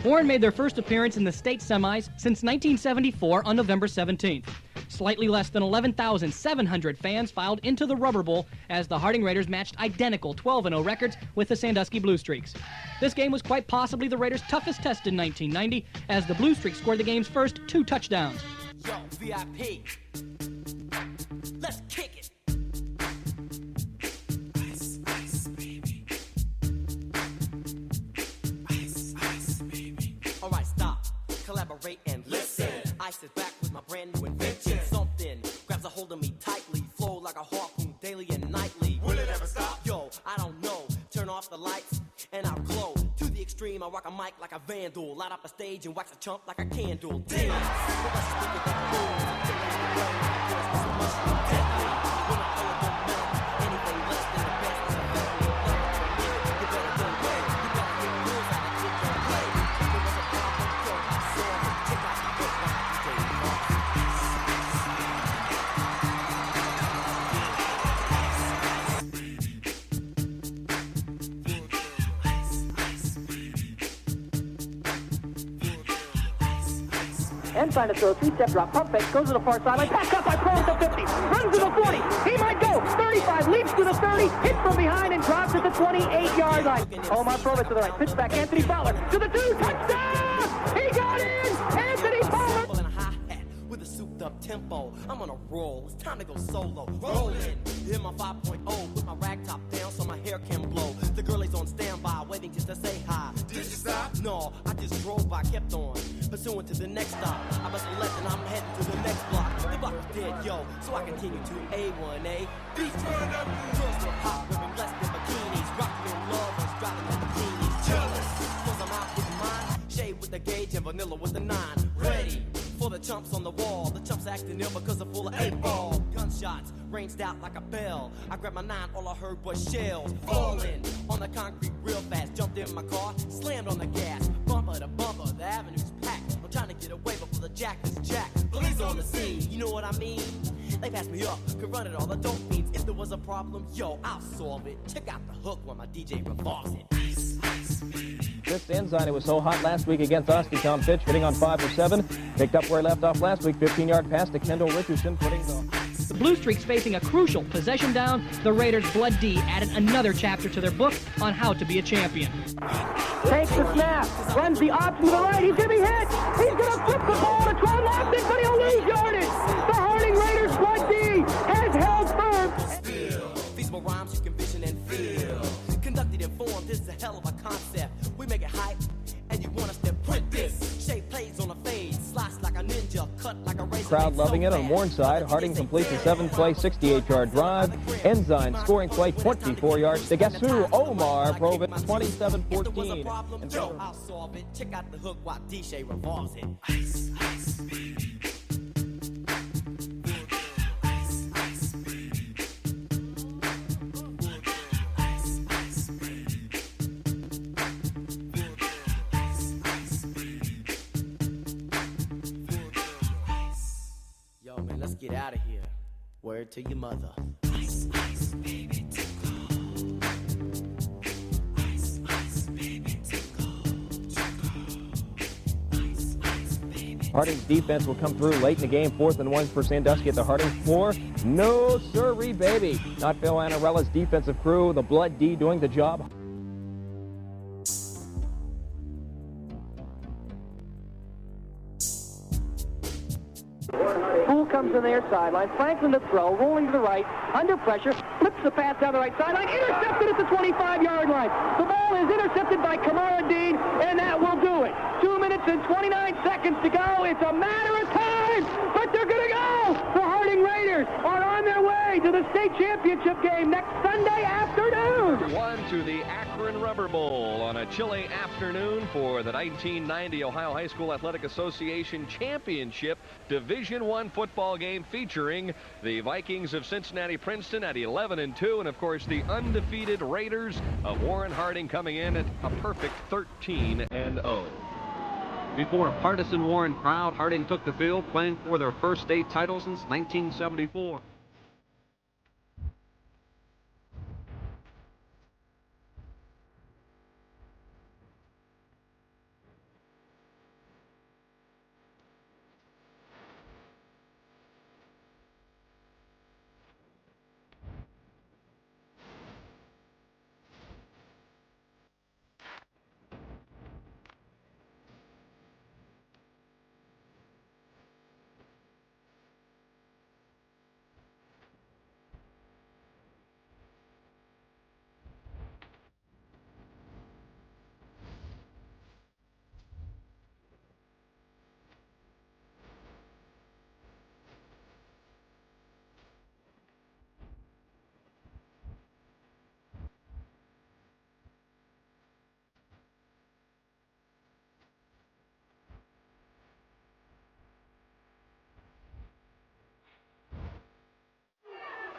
Warren made their first appearance in the state semis since 1974 on November 17th. Slightly less than 11,700 fans filed into the Rubber Bowl as the Harding Raiders matched identical 12-0 records with the Sandusky Blue Streaks. This game was quite possibly the Raiders' toughest test in 1990 as the Blue Streaks scored the game's first 2 touchdowns. Yo, VIP. Let's kick it. Ice, ice, baby. Ice, ice, baby. All right, stop. Collaborate and listen. Ice is back with my brand new invention. Something grabs a hold of me tightly. Flow like a harpoon daily and nightly. Will it ever stop? Yo, I don't know. Turn off the lights and I'll glow. To the extreme, I rock a mic like a vandal. Light up a stage and wax a chump like a candle. Damn! Ensign to throw, 3-step drop, pump fake, goes to the far sideline, pass up by Pro at the 50, runs to the 40, he might go, 35, leaps to the 30, hits from behind and drops at the 28-yard line. Omarr Provitt to the right, pitch back, Anthony Fowler to the 2, touchdown! He got in! Anthony Fowler! In a hi-hat with a souped-up tempo, I'm on a roll, it's time to go solo. Rolling, hit my 5.0, put my rag top down so my hair can blow. The girl is on standby, waiting just to say hi. Did you stop? No, I just drove by, kept on. Pursuing to the next stop. I bust a left and I'm heading to the next block. The block was dead, yo, so I continue to A1A. Beach turned up, girls were hot, wearing less than bikinis. Rockin' lovers, driving the bikinis. Jealous, cause I'm out with mine. Shade with the gauge and vanilla with the 9. Ready for the chumps on the wall. The chumps acting ill because they're full of 8-ball. Gunshots ranged out like a bell. I grabbed my 9, all I heard was shells falling on the concrete real fast. Jumped in my car, slammed on the gas. Bumper to bumper, the avenue's packed. I'm trying to get away before the jack is jacked. Police on the scene, you know what I mean? They passed me up, could run it all, the dope fiends. If there was a problem, yo, I'll solve it. Check out the hook when my DJ revolves it. Ice, ice, Chris Ensign, it was so hot last week against Austintown Fitch, hitting on 5 for 7. Picked up where he left off last week, 15-yard pass to Kendall Richardson, putting the Blue Streaks facing a crucial possession down. The Raiders' Blood D added another chapter to their book on how to be a champion. Takes the snap, runs the option to the right, he's going to be hit. He's going to flip the ball to 12, lost it, but he'll lose yardage. The Harding Raiders' Blood D has held firm. Still, feasible rhymes you can vision and feel. Conducted in form, this is a hell of a concept. We make it hype, and you want us to print this. Shape plays on a fade, slice like a ninja, cut like a razor. Crowd loving it on Warren's side. Harding completes a 7-play, 68-yard drive. Ensign scoring play, 24 yards to guess who? Omarr Provitt, 27-14. Yo, I'll solve it. Check out the hook while DJ revolves it. Ice, ice, baby. Yo, man, let's get out of here. Word to your mother. Ice, ice, baby, to go. Ice, ice, baby, to go. Ice, ice, baby. Harding's defense will come through late in the game. 4th and 1 for Sandusky at the Harding 4. No sirree, baby. Not Phil Annarella's defensive crew. The Blood D doing the job. Poole comes to their sideline. Franklin to throw, rolling to the right, under pressure, flips the pass down the right sideline, intercepted at the 25-yard line. The ball is intercepted by Kamaruddin, and that will do it. 2 minutes and 29 seconds to go. It's a matter of time, but they're going to go. The Harding Raiders are on their way to the state championship game next Sunday afternoon. One to the Akron Rubber Bowl on a chilly afternoon for the 1990 Ohio High School Athletic Association Championship Division I football game featuring the Vikings of Cincinnati-Princeton at 11-2, and of course the undefeated Raiders of Warren Harding coming in at a perfect 13-0. Before a partisan Warren crowd, Harding took the field, playing for their first state title since 1974.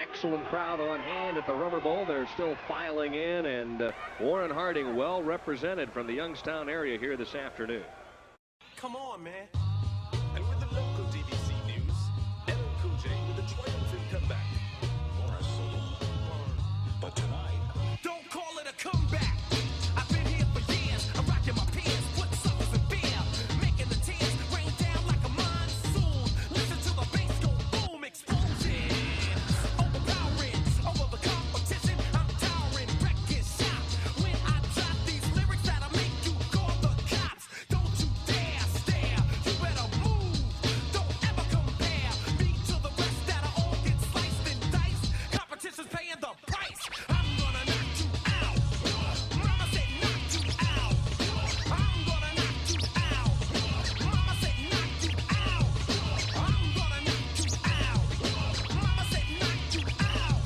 Excellent crowd on hand at the Rubber Bowl. They're still filing in, and Warren Harding well represented from the Youngstown area here this afternoon. Come on, man. And with the local DBC news, LL Cool J with a triumphant comeback. But tonight, don't call it a comeback. I've been here for years. I'm rocking my peers, put suckers in fear, making the tears rain down like a monsoon. Listen to the bass go boom, explosion. Overpowering over the competition. I'm towering, wrecking shop. When I drop these lyrics that'll make you call the cops. Don't you dare stare. You better move. Don't ever compare me to the rest that'll all get sliced and diced. Competition's paying the price. I'm gonna knock you out. Mama said knock you out. I'm gonna knock you out. Mama said knock you out. I'm gonna knock you out. Mama said knock you out.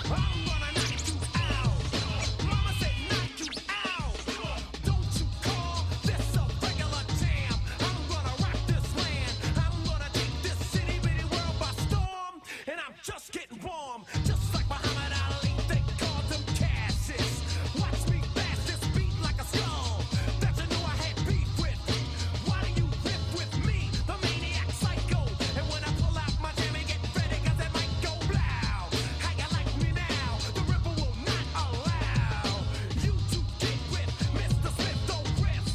I'm gonna knock you out. Mama said knock you out. Don't you call this a regular jam. I'm gonna rock this land. I'm gonna take this city bitty world by storm. And I'm just getting warm. Just like Muhammad Ali, they called him Cassius. Watch me bash this beat like a skull that you knew I had beef with. Why do you riff with me, the maniac psycho? And when I pull out my jammy, get ready, cause it might go loud. How you like me now? The ripper will not allow you to get with Mr. Smith, don't riff.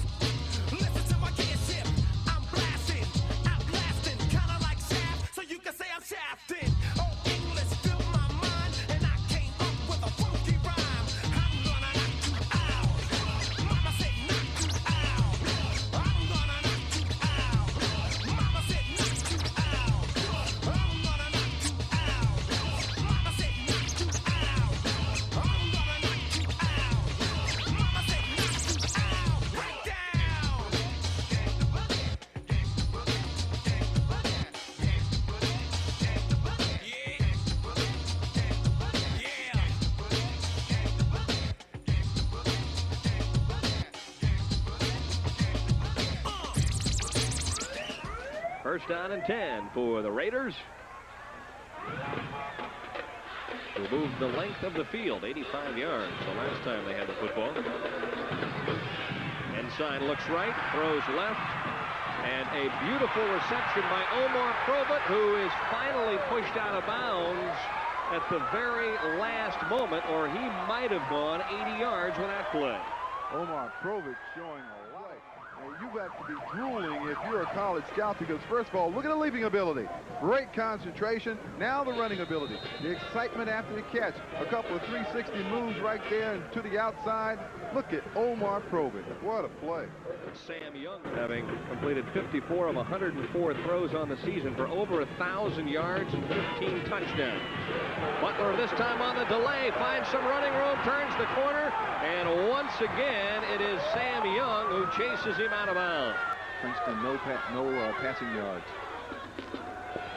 Listen to my gear shift. I'm blasting, outlasting, kinda like Shaft, so you can say I'm shafting. Oh, English filled my mind, and I came up with a funky rhyme. I'm gonna knock you out. Mama said knock you out. I'm gonna knock you out. Mama said knock you out. I'm gonna knock you out. Mama said knock you out. I'm gonna knock you out. Mama said knock you out. Right down. First down and 10 for the Raiders. Will move the length of the field, 85 yards the last time they had the football. Inside looks right, throws left, and a beautiful reception by Omarr Provitt, who is finally pushed out of bounds at the very last moment, or he might have gone 80 yards with that play. Omarr Provitt showing a lot. And you got to be drooling if you're a college scout, because first of all, look at the leaping ability. Great concentration. Now the running ability. The excitement after the catch. A couple of 360 moves right there and to the outside. Look at Omarr Provitt. What a play. Sam Young having completed 54 of 104 throws on the season for over 1,000 yards and 15 touchdowns. Butler this time on the delay, finds some running room, turns the corner, and once again it is Sam Young who chases him out of bounds. Princeton, no passing yards.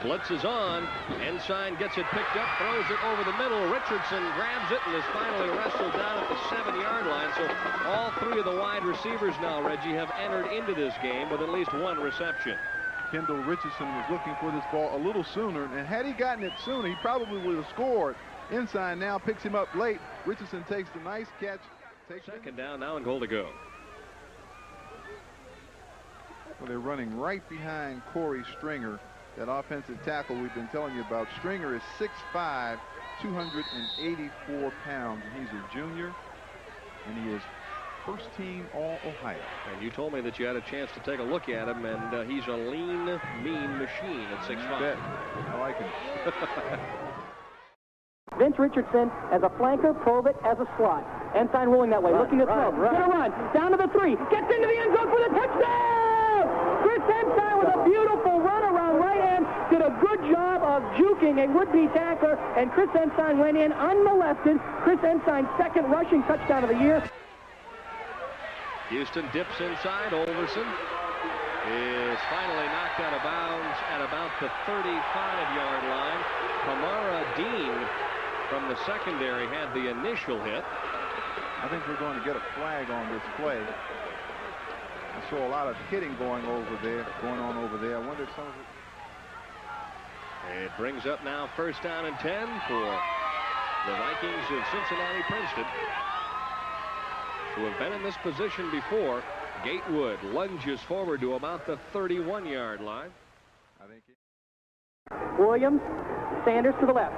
Blitz is on. Ensign gets it picked up, throws it over the middle. Richardson grabs it and is finally wrestled down at the 7-yard line. So all three of the wide receivers now, Reggie, have entered into this game with at least one reception. Kendall Richardson was looking for this ball a little sooner, and had he gotten it sooner, he probably would have scored. Ensign now picks him up late. Richardson takes the nice catch. Second down now and goal to go. Well, they're running right behind Korey Stringer, that offensive tackle we've been telling you about. Stringer is 6'5", 284 pounds, and he's a junior, and he is first team All-Ohio. And you told me that you had a chance to take a look at him, and he's a lean, mean machine at 6'5". I like him. Vince Richardson as a flanker, Provitt as a slot. Ensign rolling that way, looking to throw. Gonna run, down to the 3, gets into the end zone for the touchdown! Chris Ensign with a beautiful run around right hand, did a good job of juking a would-be tackler, and Chris Ensign went in unmolested. Chris Ensign's second rushing touchdown of the year. Houston dips inside. Olverson is finally knocked out of bounds at about the 35-yard line. Kamara Dean from the secondary had the initial hit. I think we're going to get a flag on this play. I saw a lot of hitting going on over there. I wonder if some of it. It brings up now first down and 10 for the Vikings of Cincinnati Princeton, who have been in this position before. Gatewood lunges forward to about the 31-yard line. I think Williams, Sanders to the left.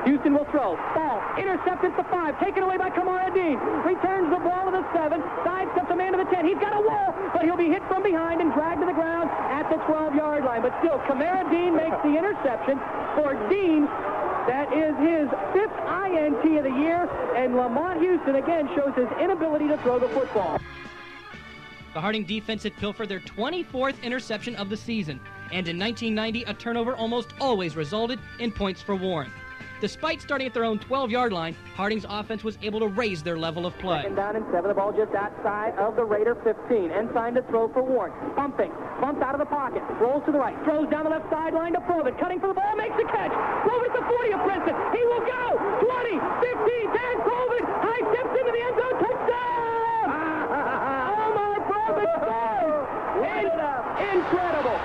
Houston will throw. Ball intercepted at the 5. Taken away by Kamara Dean. Returns the ball to the 7. Sidesteps a man to the 10. He's got a wall, but he'll be hit from behind and dragged to the ground at the 12-yard line. But still, Kamara Dean makes the interception for Dean. That is his 5th INT of the year, and Lamont Houston again shows his inability to throw the football. The Harding defense had pilfered their 24th interception of the season, and in 1990, a turnover almost always resulted in points for Warren. Despite starting at their own 12-yard line, Harding's offense was able to raise their level of play. Second down and 7. The ball just outside of the Raider 15. Ensign to throw for Warren. Pumping. Bumps out of the pocket. Rolls to the right. Throws down the left sideline to Provitt. Cutting for the ball. Makes the catch. Provitt at the 40 of Princeton. He will go. 20, 15, 10. Provitt. High steps into the end zone. Touchdown! Omarr Provitt scores! Incredible.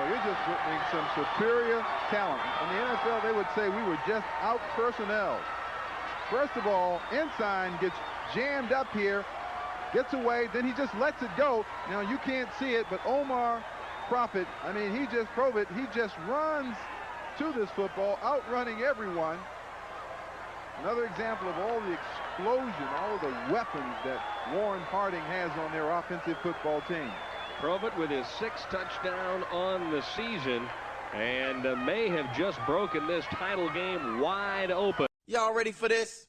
You're just witnessing some superior talent. In the NFL, they would say we were just out personnel. First of all, Ensign gets jammed up here, gets away, then he just lets it go. Now, you can't see it, but Omarr Provitt, he just runs to this football, outrunning everyone. Another example of all the explosion, all of the weapons that Warren Harding has on their offensive football team. Provitt with his 6th touchdown on the season, and may have just broken this title game wide open. Y'all ready for this?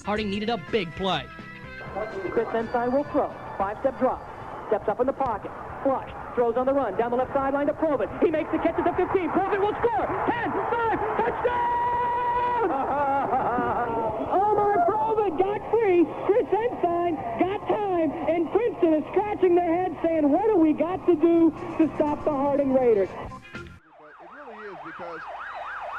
Harding needed a big play. Chris Ensign will throw. 5-step drop. Steps up in the pocket. Flush. Throws on the run. Down the left sideline to Provitt. He makes the catch at the 15. Provitt will score. 10, 5, touchdown! Omarr Provitt got free. Chris Ensign got time. And Princeton is scratching their head saying, what do we got to do to stop the Harding Raiders? But it really is because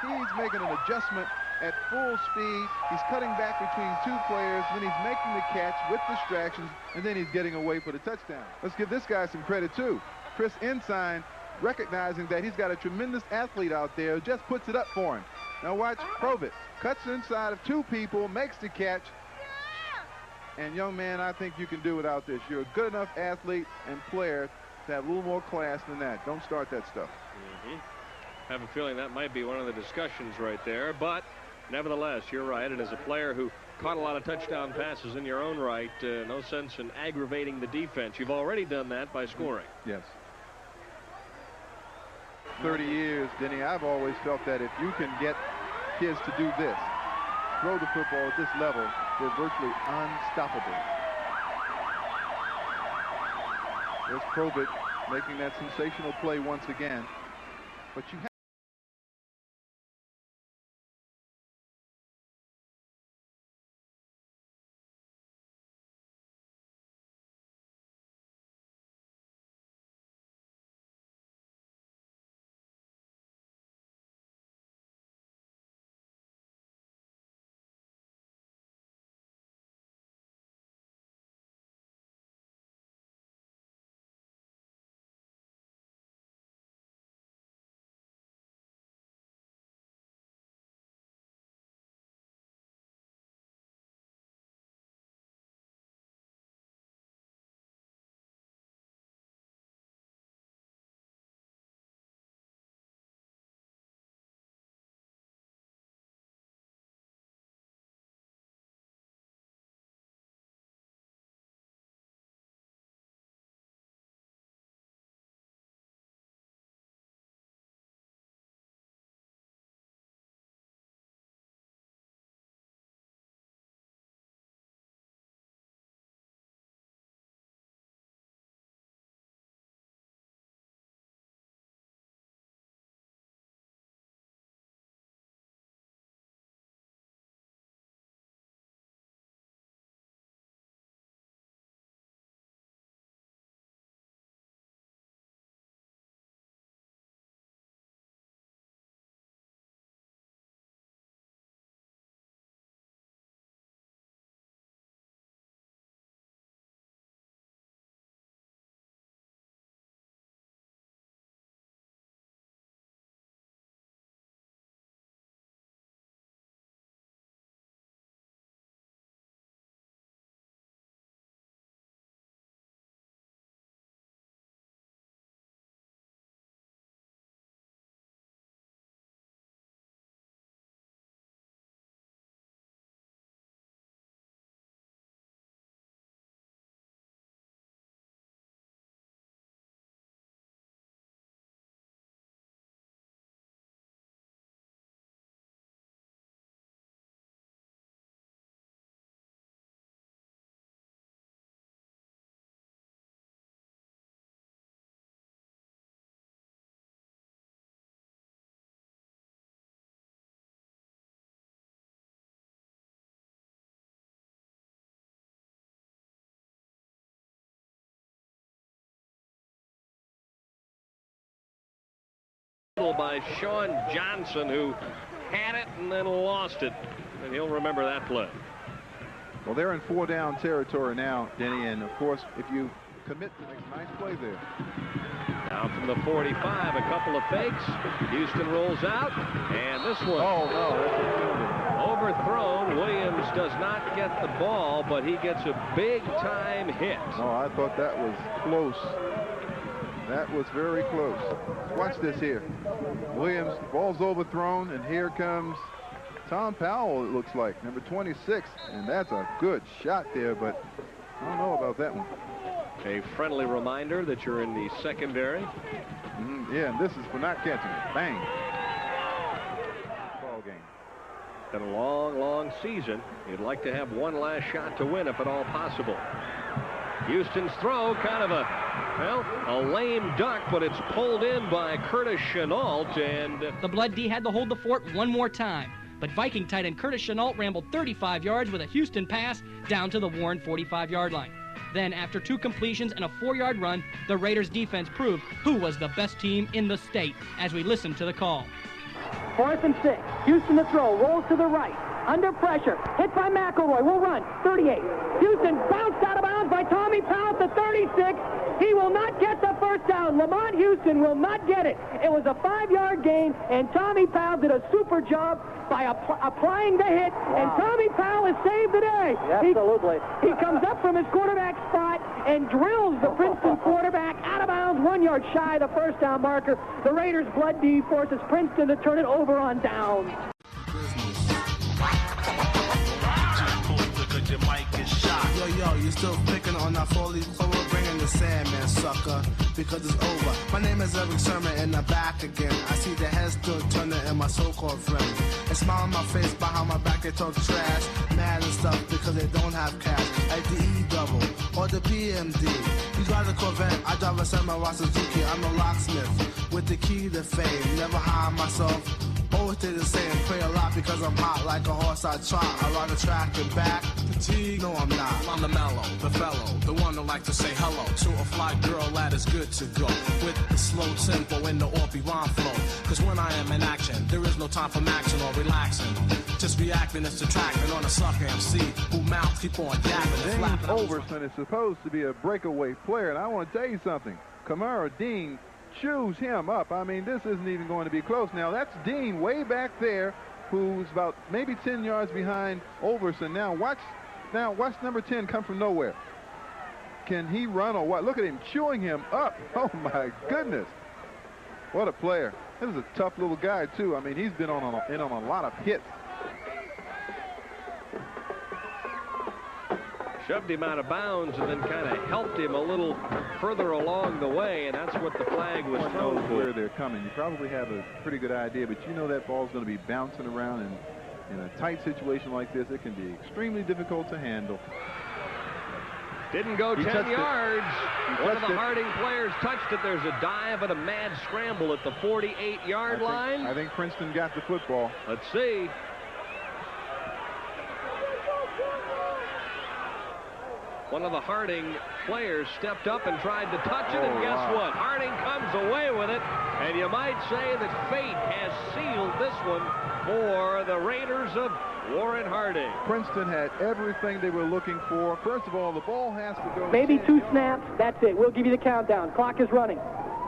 he's making an adjustment at full speed. He's cutting back between two players, then he's making the catch with distractions, and then he's getting away for the touchdown. Let's give this guy some credit too. Chris Ensign, recognizing that he's got a tremendous athlete out there, just puts it up for him. Now watch Provitt. Cuts inside of two people, makes the catch. And young man, I think you can do without this. You're a good enough athlete and player to have a little more class than that. Don't start that stuff. I have a feeling that might be one of the discussions right there, but nevertheless, you're right. And as a player who caught a lot of touchdown passes in your own right, no sense in aggravating the defense. You've already done that by scoring. Yes. 30 years, Denny, I've always felt that if you can get kids to do this, throw the football at this level, they're virtually unstoppable. There's Provitt making that sensational play once again. But you have by Sean Johnson, who had it and then lost it, and he'll remember that play. Well, they're in 4-down territory now, Denny, and of course, if you commit to make a nice play there. Down from the 45, a couple of fakes. Houston rolls out, and this one. Oh, no, that's a fielder. Overthrown. Williams does not get the ball, but he gets a big-time hit. Oh, I thought that was close. That was very close. Watch this here. Williams, ball's overthrown, and here comes Tom Powell, it looks like, number 26. And that's a good shot there, but I don't know about that one. A friendly reminder that you're in the secondary. Yeah, and this is for not catching it. Bang. Ball game. Been a long, long season. You'd like to have one last shot to win if at all possible. Houston's throw, kind of a lame duck, but it's pulled in by Curtis Chenault, and the Blood D had to hold the fort one more time. But Viking tight end Curtis Chenault rambled 35 yards with a Houston pass down to the Warren 45-yard line. Then, after 2 completions and a 4-yard run, the Raiders' defense proved who was the best team in the state as we listened to the call. 4th and 6. Houston the throw. Rolls to the right. Under pressure. Hit by McElroy. Will run. 38. Houston bounced out of bounds by Tommy Powell at the 36. He will not get the first down. Lamont Houston will not get it. It was a 5-yard gain, and Tommy Powell did a super job by applying the hit, and Tommy Powell has saved the day. Absolutely. He comes up from his quarterback spot and drills the Princeton quarterback out of bounds 1 yard shy of the first down marker. The Raiders' Blood D forces Princeton to turn it over on downs. Your mic is shot. Yo, you still picking on our foley? So we're bringing the Sandman, sucker, because it's over. My name is Eric Sherman, and I'm back again. I see the heads still turning in my so-called friends. They smile on my face, behind my back they talk trash, mad and stuff because they don't have cash. Like the E-double or the PMD. You drive a Corvette, I drive a Samurai Suzuki. I'm a locksmith with the key to fame. Never hide myself. Always stay the same, pray a lot because I'm hot like a horse I trot. I ride the track and back. Fatigue? No, I'm not. I'm the mellow, the fellow, the one that like to say hello to a fly girl that is good to go. With the slow tempo and the orpy rhyme flow. Cause when I am in action, there is no time for maxing or relaxing. Just reacting and subtracting on a sucker MC who mouth keep on dabbing and flapping. Overson is supposed to be a breakaway player, and I want to tell you something. Kamara Dean chews him up. I mean, this isn't even going to be close. Now, that's Dean way back there, who's about maybe 10 yards behind Overson. Now watch number 10 come from nowhere. Can he run or what? Look at him chewing him up. Oh, my goodness. What a player. This is a tough little guy, too. I mean, he's been in on a lot of hits. Shoved him out of bounds and then kind of helped him a little further along the way, and that's what the flag was thrown for. Where they're coming. You probably have a pretty good idea, but you know that ball's going to be bouncing around, and in a tight situation like this, it can be extremely difficult to handle. Didn't go 10 yards. One of the Harding players touched it. There's a dive and a mad scramble at the 48-yard line. I think Princeton got the football. Let's see. One of the Harding players stepped up and tried to touch it, and guess what? Harding comes away with it, and you might say that fate has sealed this one for the Raiders of Warren Harding. Princeton had everything they were looking for. First of all, the ball has to go. Maybe 2 snaps. That's it. We'll give you the countdown. Clock is running.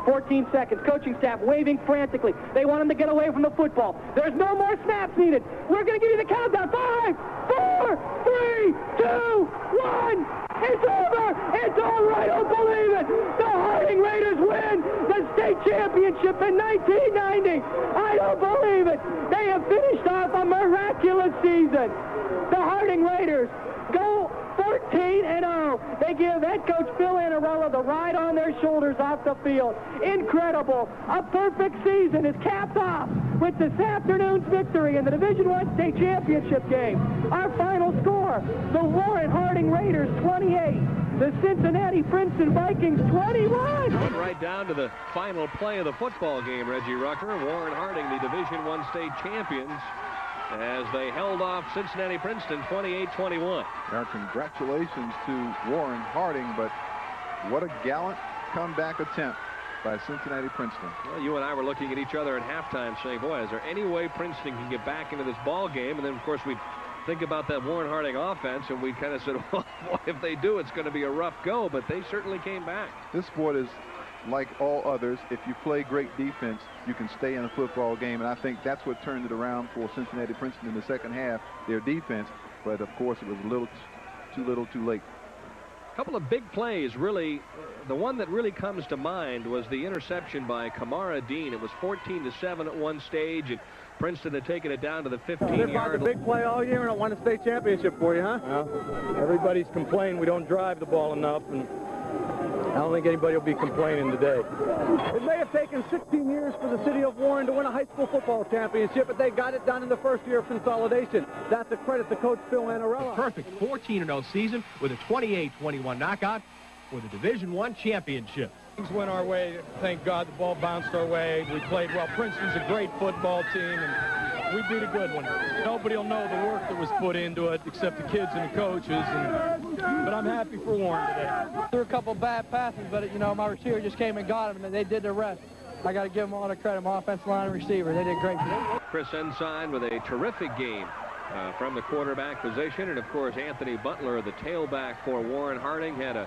14 seconds. Coaching staff waving frantically. They want him to get away from the football. There's no more snaps needed. We're going to give you the countdown. 5, 4, 3, 2, 1. It's over. It's all right. Don't believe it. The Harding Raiders win the state championship in 1990. I don't believe it. They have finished off a miraculous season. The Harding Raiders go 14-0. They give head coach Phil Annarella the ride on their shoulders off the field. Incredible. A perfect season is capped off with this afternoon's victory in the Division I state championship game. Our final score, the Warren Harding Raiders 28, the Cincinnati Princeton Vikings 21. Went right down to the final play of the football game, Reggie Rucker. Warren Harding, the Division I state champions, as they held off Cincinnati Princeton 28-21. Our congratulations to Warren Harding, but what a gallant comeback attempt by Cincinnati Princeton. Well, you and I were looking at each other at halftime saying, boy, is there any way Princeton can get back into this ball game? And then, of course, we think about that Warren Harding offense, and we kind of said, well, boy, if they do, it's going to be a rough go, but they certainly came back. This sport is like all others. If you play great defense, you can stay in a football game, and I think that's what turned it around for Cincinnati Princeton in the second half, their defense. But, of course, it was a little too late. A couple of big plays, really. The one that really comes to mind was the interception by Kamara Dean. It was 14-7 at one stage, and Princeton had taken it down to the 15-yard line. The big play all year and won a state championship for you, huh? Well, everybody's complaining we don't drive the ball enough, and don't think anybody will be complaining today. It may have taken 16 years for the city of Warren to win a high school football championship, but they got it done in the first year of consolidation. That's a credit to Coach Phil Anarella. Perfect 14-0 season with a 28-21 knockout for the Division I championship. Things went our way. Thank God the ball bounced our way. We played well. Princeton's a great football team, and we beat a good one. Nobody will know the work that was put into it except the kids and the coaches. But I'm happy for Warren today. Threw a couple bad passes, but, you know, my receiver just came and got him, and they did the rest. I got to give them all the credit. My offensive line and receiver, they did great. Chris Ensign with a terrific game from the quarterback position. And, of course, Anthony Butler, the tailback for Warren Harding, had a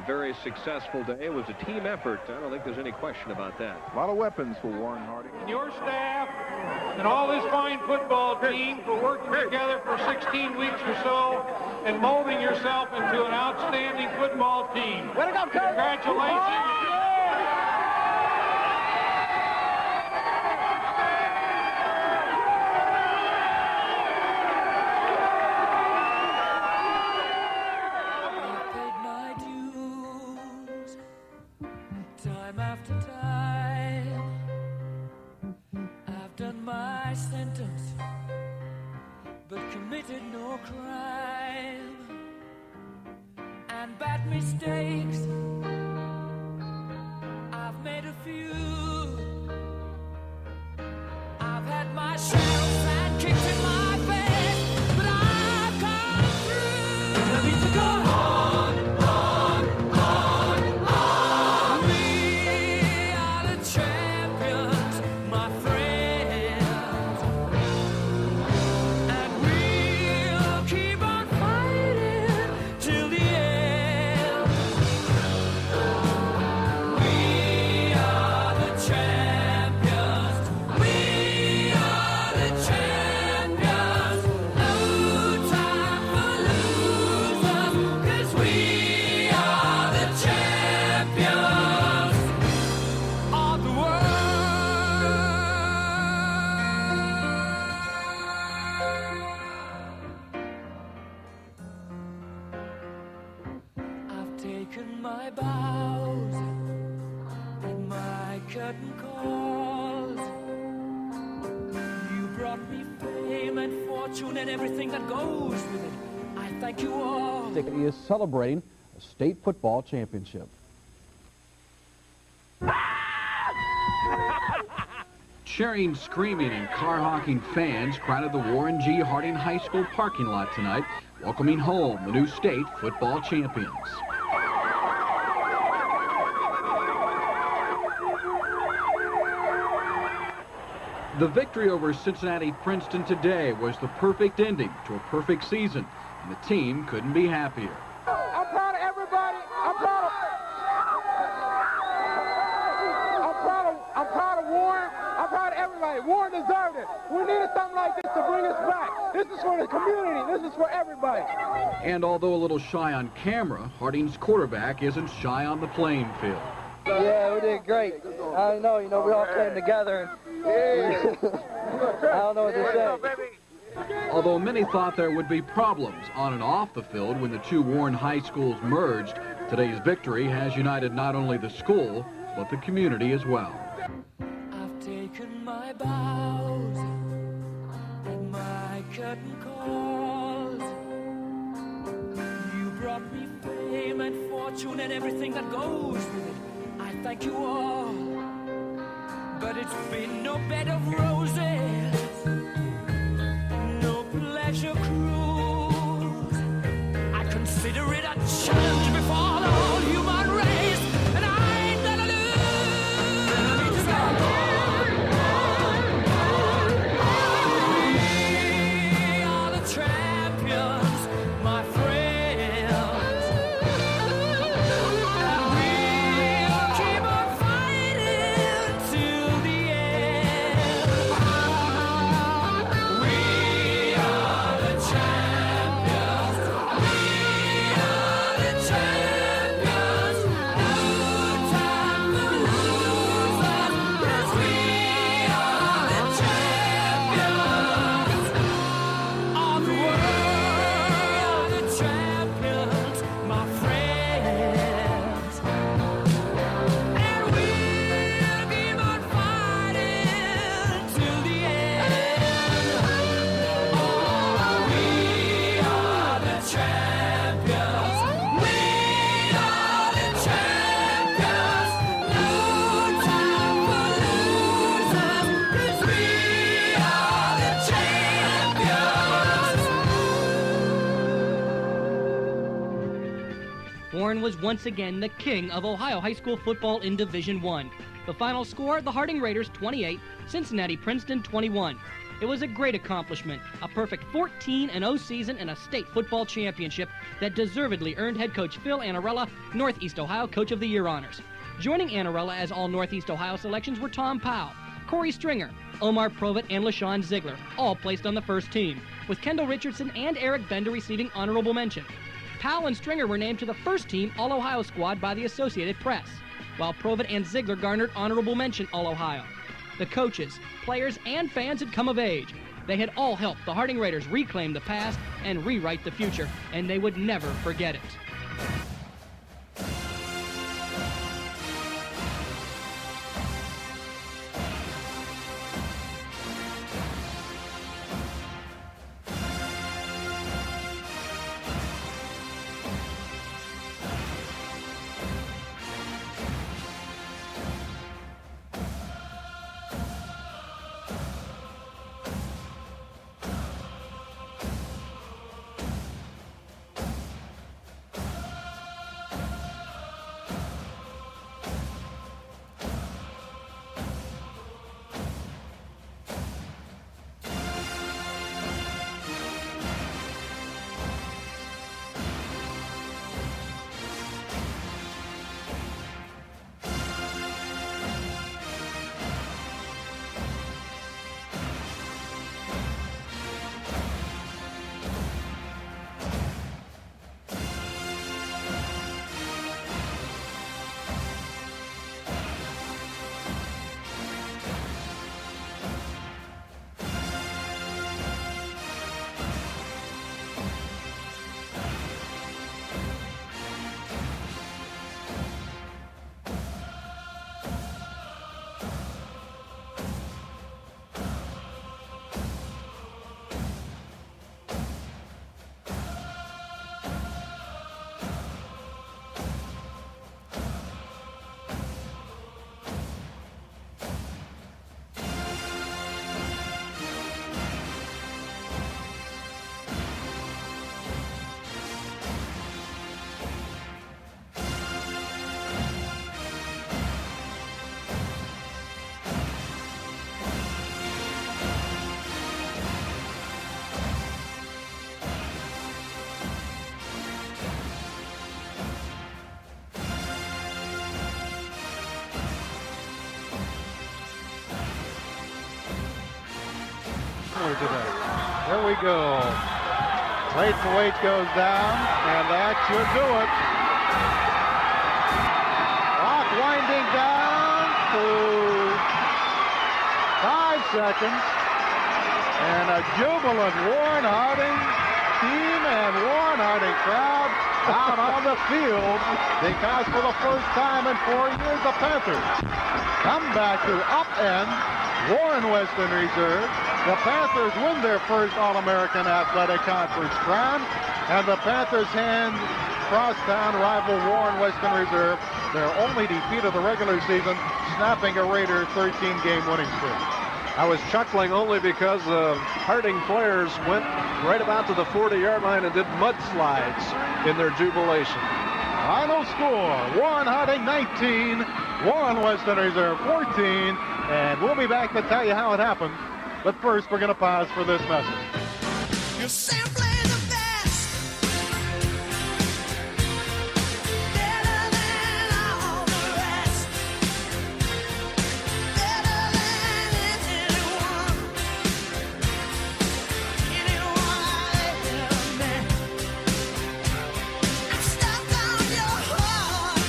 very successful day. It was a team effort. I don't think there's any question about that. A lot of weapons for Warren Harding. Your staff and all this fine football team for working together for 16 weeks or so and molding yourself into an outstanding football team. Way to go, Coach! Congratulations. Time after time, I've done my sentence, but committed no crime. And bad mistakes, I've made a few. I've had my share of bad kicks in my face, but I've come through. And I need to go on, on, on, on. We are the champions, my friends, and we'll keep on fighting till the end. We are the champions. We are the champions. No time for losers, 'cause we are the champions of the world. I've taken my bows and my curtain calls. You brought me fame and fortune and everything that goes with it. I thank you all. He is celebrating a state football championship. Cheering, screaming, and car-honking fans crowded the Warren G. Harding High School parking lot tonight, welcoming home the new state football champions. The victory over Cincinnati Princeton today was the perfect ending to a perfect season, and the team couldn't be happier. I'm proud of everybody. I'm proud of Warren. I'm proud of everybody. Warren deserved it. We needed something like this to bring us back. This is for the community. This is for everybody. And although a little shy on camera, Harding's quarterback isn't shy on the playing field. Yeah, we did great. I know, we all came together. And I don't know what to say. Although many thought there would be problems on and off the field when the two Warren high schools merged, today's victory has united not only the school, but the community as well. I've taken my bows and my curtain calls. You brought me fame and fortune and everything that goes with it. I thank you all, but it's been no bed of roses, no pleasure cruise. I consider it a challenge before the whole human race, and I ain't gonna lose. I need to go on. We are the champions, my friends. And we'll keep on fighting till the end. Warren was once again the king of Ohio high school football in Division I. The final score, the Harding Raiders 28, Cincinnati Princeton 21. It was a great accomplishment, a perfect 14-0 season and a state football championship that deservedly earned head coach Phil Annarella Northeast Ohio Coach of the Year honors. Joining Annarella as all Northeast Ohio selections were Tom Powell, Korey Stringer, Omarr Provitt, and LeShun Ziegler, all placed on the first team, with Kendall Richardson and Eric Bender receiving honorable mention. Powell and Stringer were named to the first team All-Ohio squad by the Associated Press, while Provitt and Ziegler garnered honorable mention All-Ohio. The coaches, players, and fans had come of age. They had all helped the Harding Raiders reclaim the past and rewrite the future, and they would never forget it. Here we go. Weight for weight goes down, and that should do it. Clock winding down to 5 seconds, and a jubilant Warren Harding team and Warren Harding crowd out on the field because for the first time in 4 years, the Panthers come back to upend Warren Western Reserve. The Panthers win their first All-American Athletic Conference crown, and the Panthers hand crosstown rival Warren Western Reserve their only defeat of the regular season, snapping a Raider 13-game winning streak. I was chuckling only because the Harding players went right about to the 40-yard line and did mudslides in their jubilation. Final score, Warren Harding 19, Warren Western Reserve 14, and we'll be back to tell you how it happened. But first, we're going to pause for this message. You're simply the best. Better than all the rest. Better than anyone. Anyone I ever met. I'm stuck on your heart.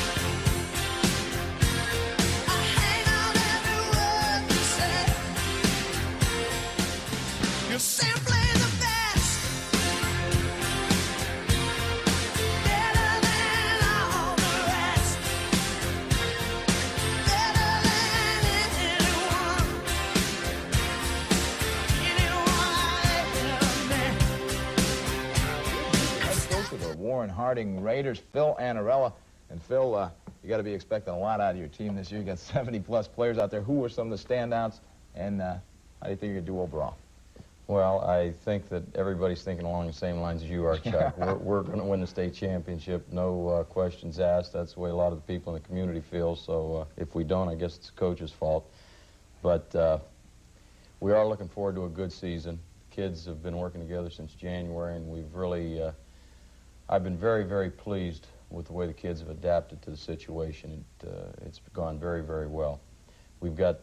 I hang on every word you say. You're simply the best. Better than all the rest. Better than anyone. Anyone I ever met. Let's go to the Warren Harding Raiders, Phil Annarella. And Phil, you got to be expecting a lot out of your team this year. You got 70-plus players out there. Who were some of the standouts, and how do you think you're going to do overall? Well, I think that everybody's thinking along the same lines as you are, Chuck. We're going to win the state championship, no questions asked. That's the way a lot of the people in the community feel, so if we don't, I guess it's the coach's fault. But we are looking forward to a good season. Kids have been working together since January, and we've really, I've been very, very pleased with the way the kids have adapted to the situation. It's gone very, very well. We've got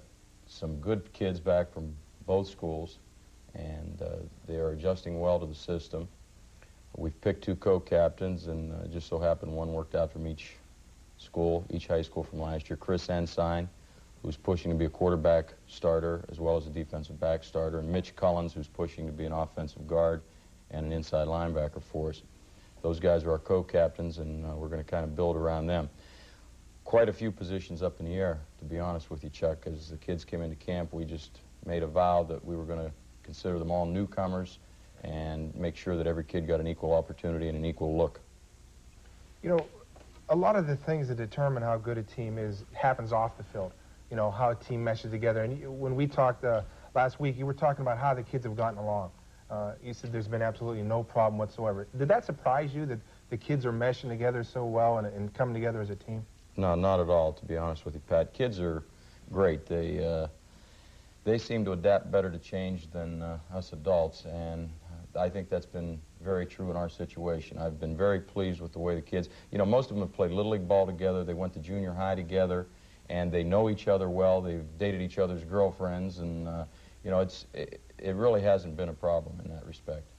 some good kids back from both schools, and they are adjusting well to the system. We've picked 2 co-captains, and it just so happened one worked out from each school, each high school from last year. Chris Ensign, who's pushing to be a quarterback starter as well as a defensive back starter, and Mitch Cullens, who's pushing to be an offensive guard and an inside linebacker for us. Those guys are our co-captains, and we're going to kind of build around them. Quite a few positions up in the air, to be honest with you, Chuck. As the kids came into camp, we just made a vow that we were going to consider them all newcomers and make sure that every kid got an equal opportunity and an equal look. You know, a lot of the things that determine how good a team is happens off the field. You know, how a team meshes together. And when we talked last week, you were talking about how the kids have gotten along. You said there's been absolutely no problem whatsoever. Did that surprise you that the kids are meshing together so well and coming together as a team? No, not at all, to be honest with you, Pat. Kids are great. They seem to adapt better to change than us adults, and I think that's been very true in our situation. I've been very pleased with the way the kids, you know, most of them have played Little League ball together. They went to junior high together, and they know each other well. They've dated each other's girlfriends, and, you know, it really hasn't been a problem in that respect.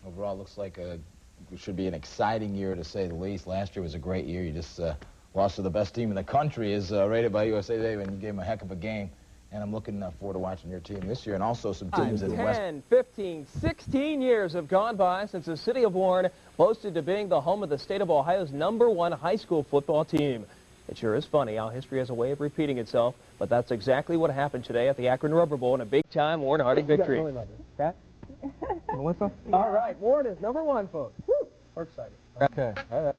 Overall, looks like it should be an exciting year, to say the least. Last year was a great year. You just lost to the best team in the country, as rated by USA Today, and you gave them a heck of a game. And I'm looking forward to watching your team this year, and also some teams in the West. 10, 15, 16 years have gone by since the city of Warren boasted to being the home of the state of Ohio's #1 high school football team. It sure is funny how history has a way of repeating itself, but that's exactly what happened today at the Akron Rubber Bowl in a big-time Warren Harding victory. Pat? All right, Warren is #1, folks. Woo! We're excited. Okay. All right.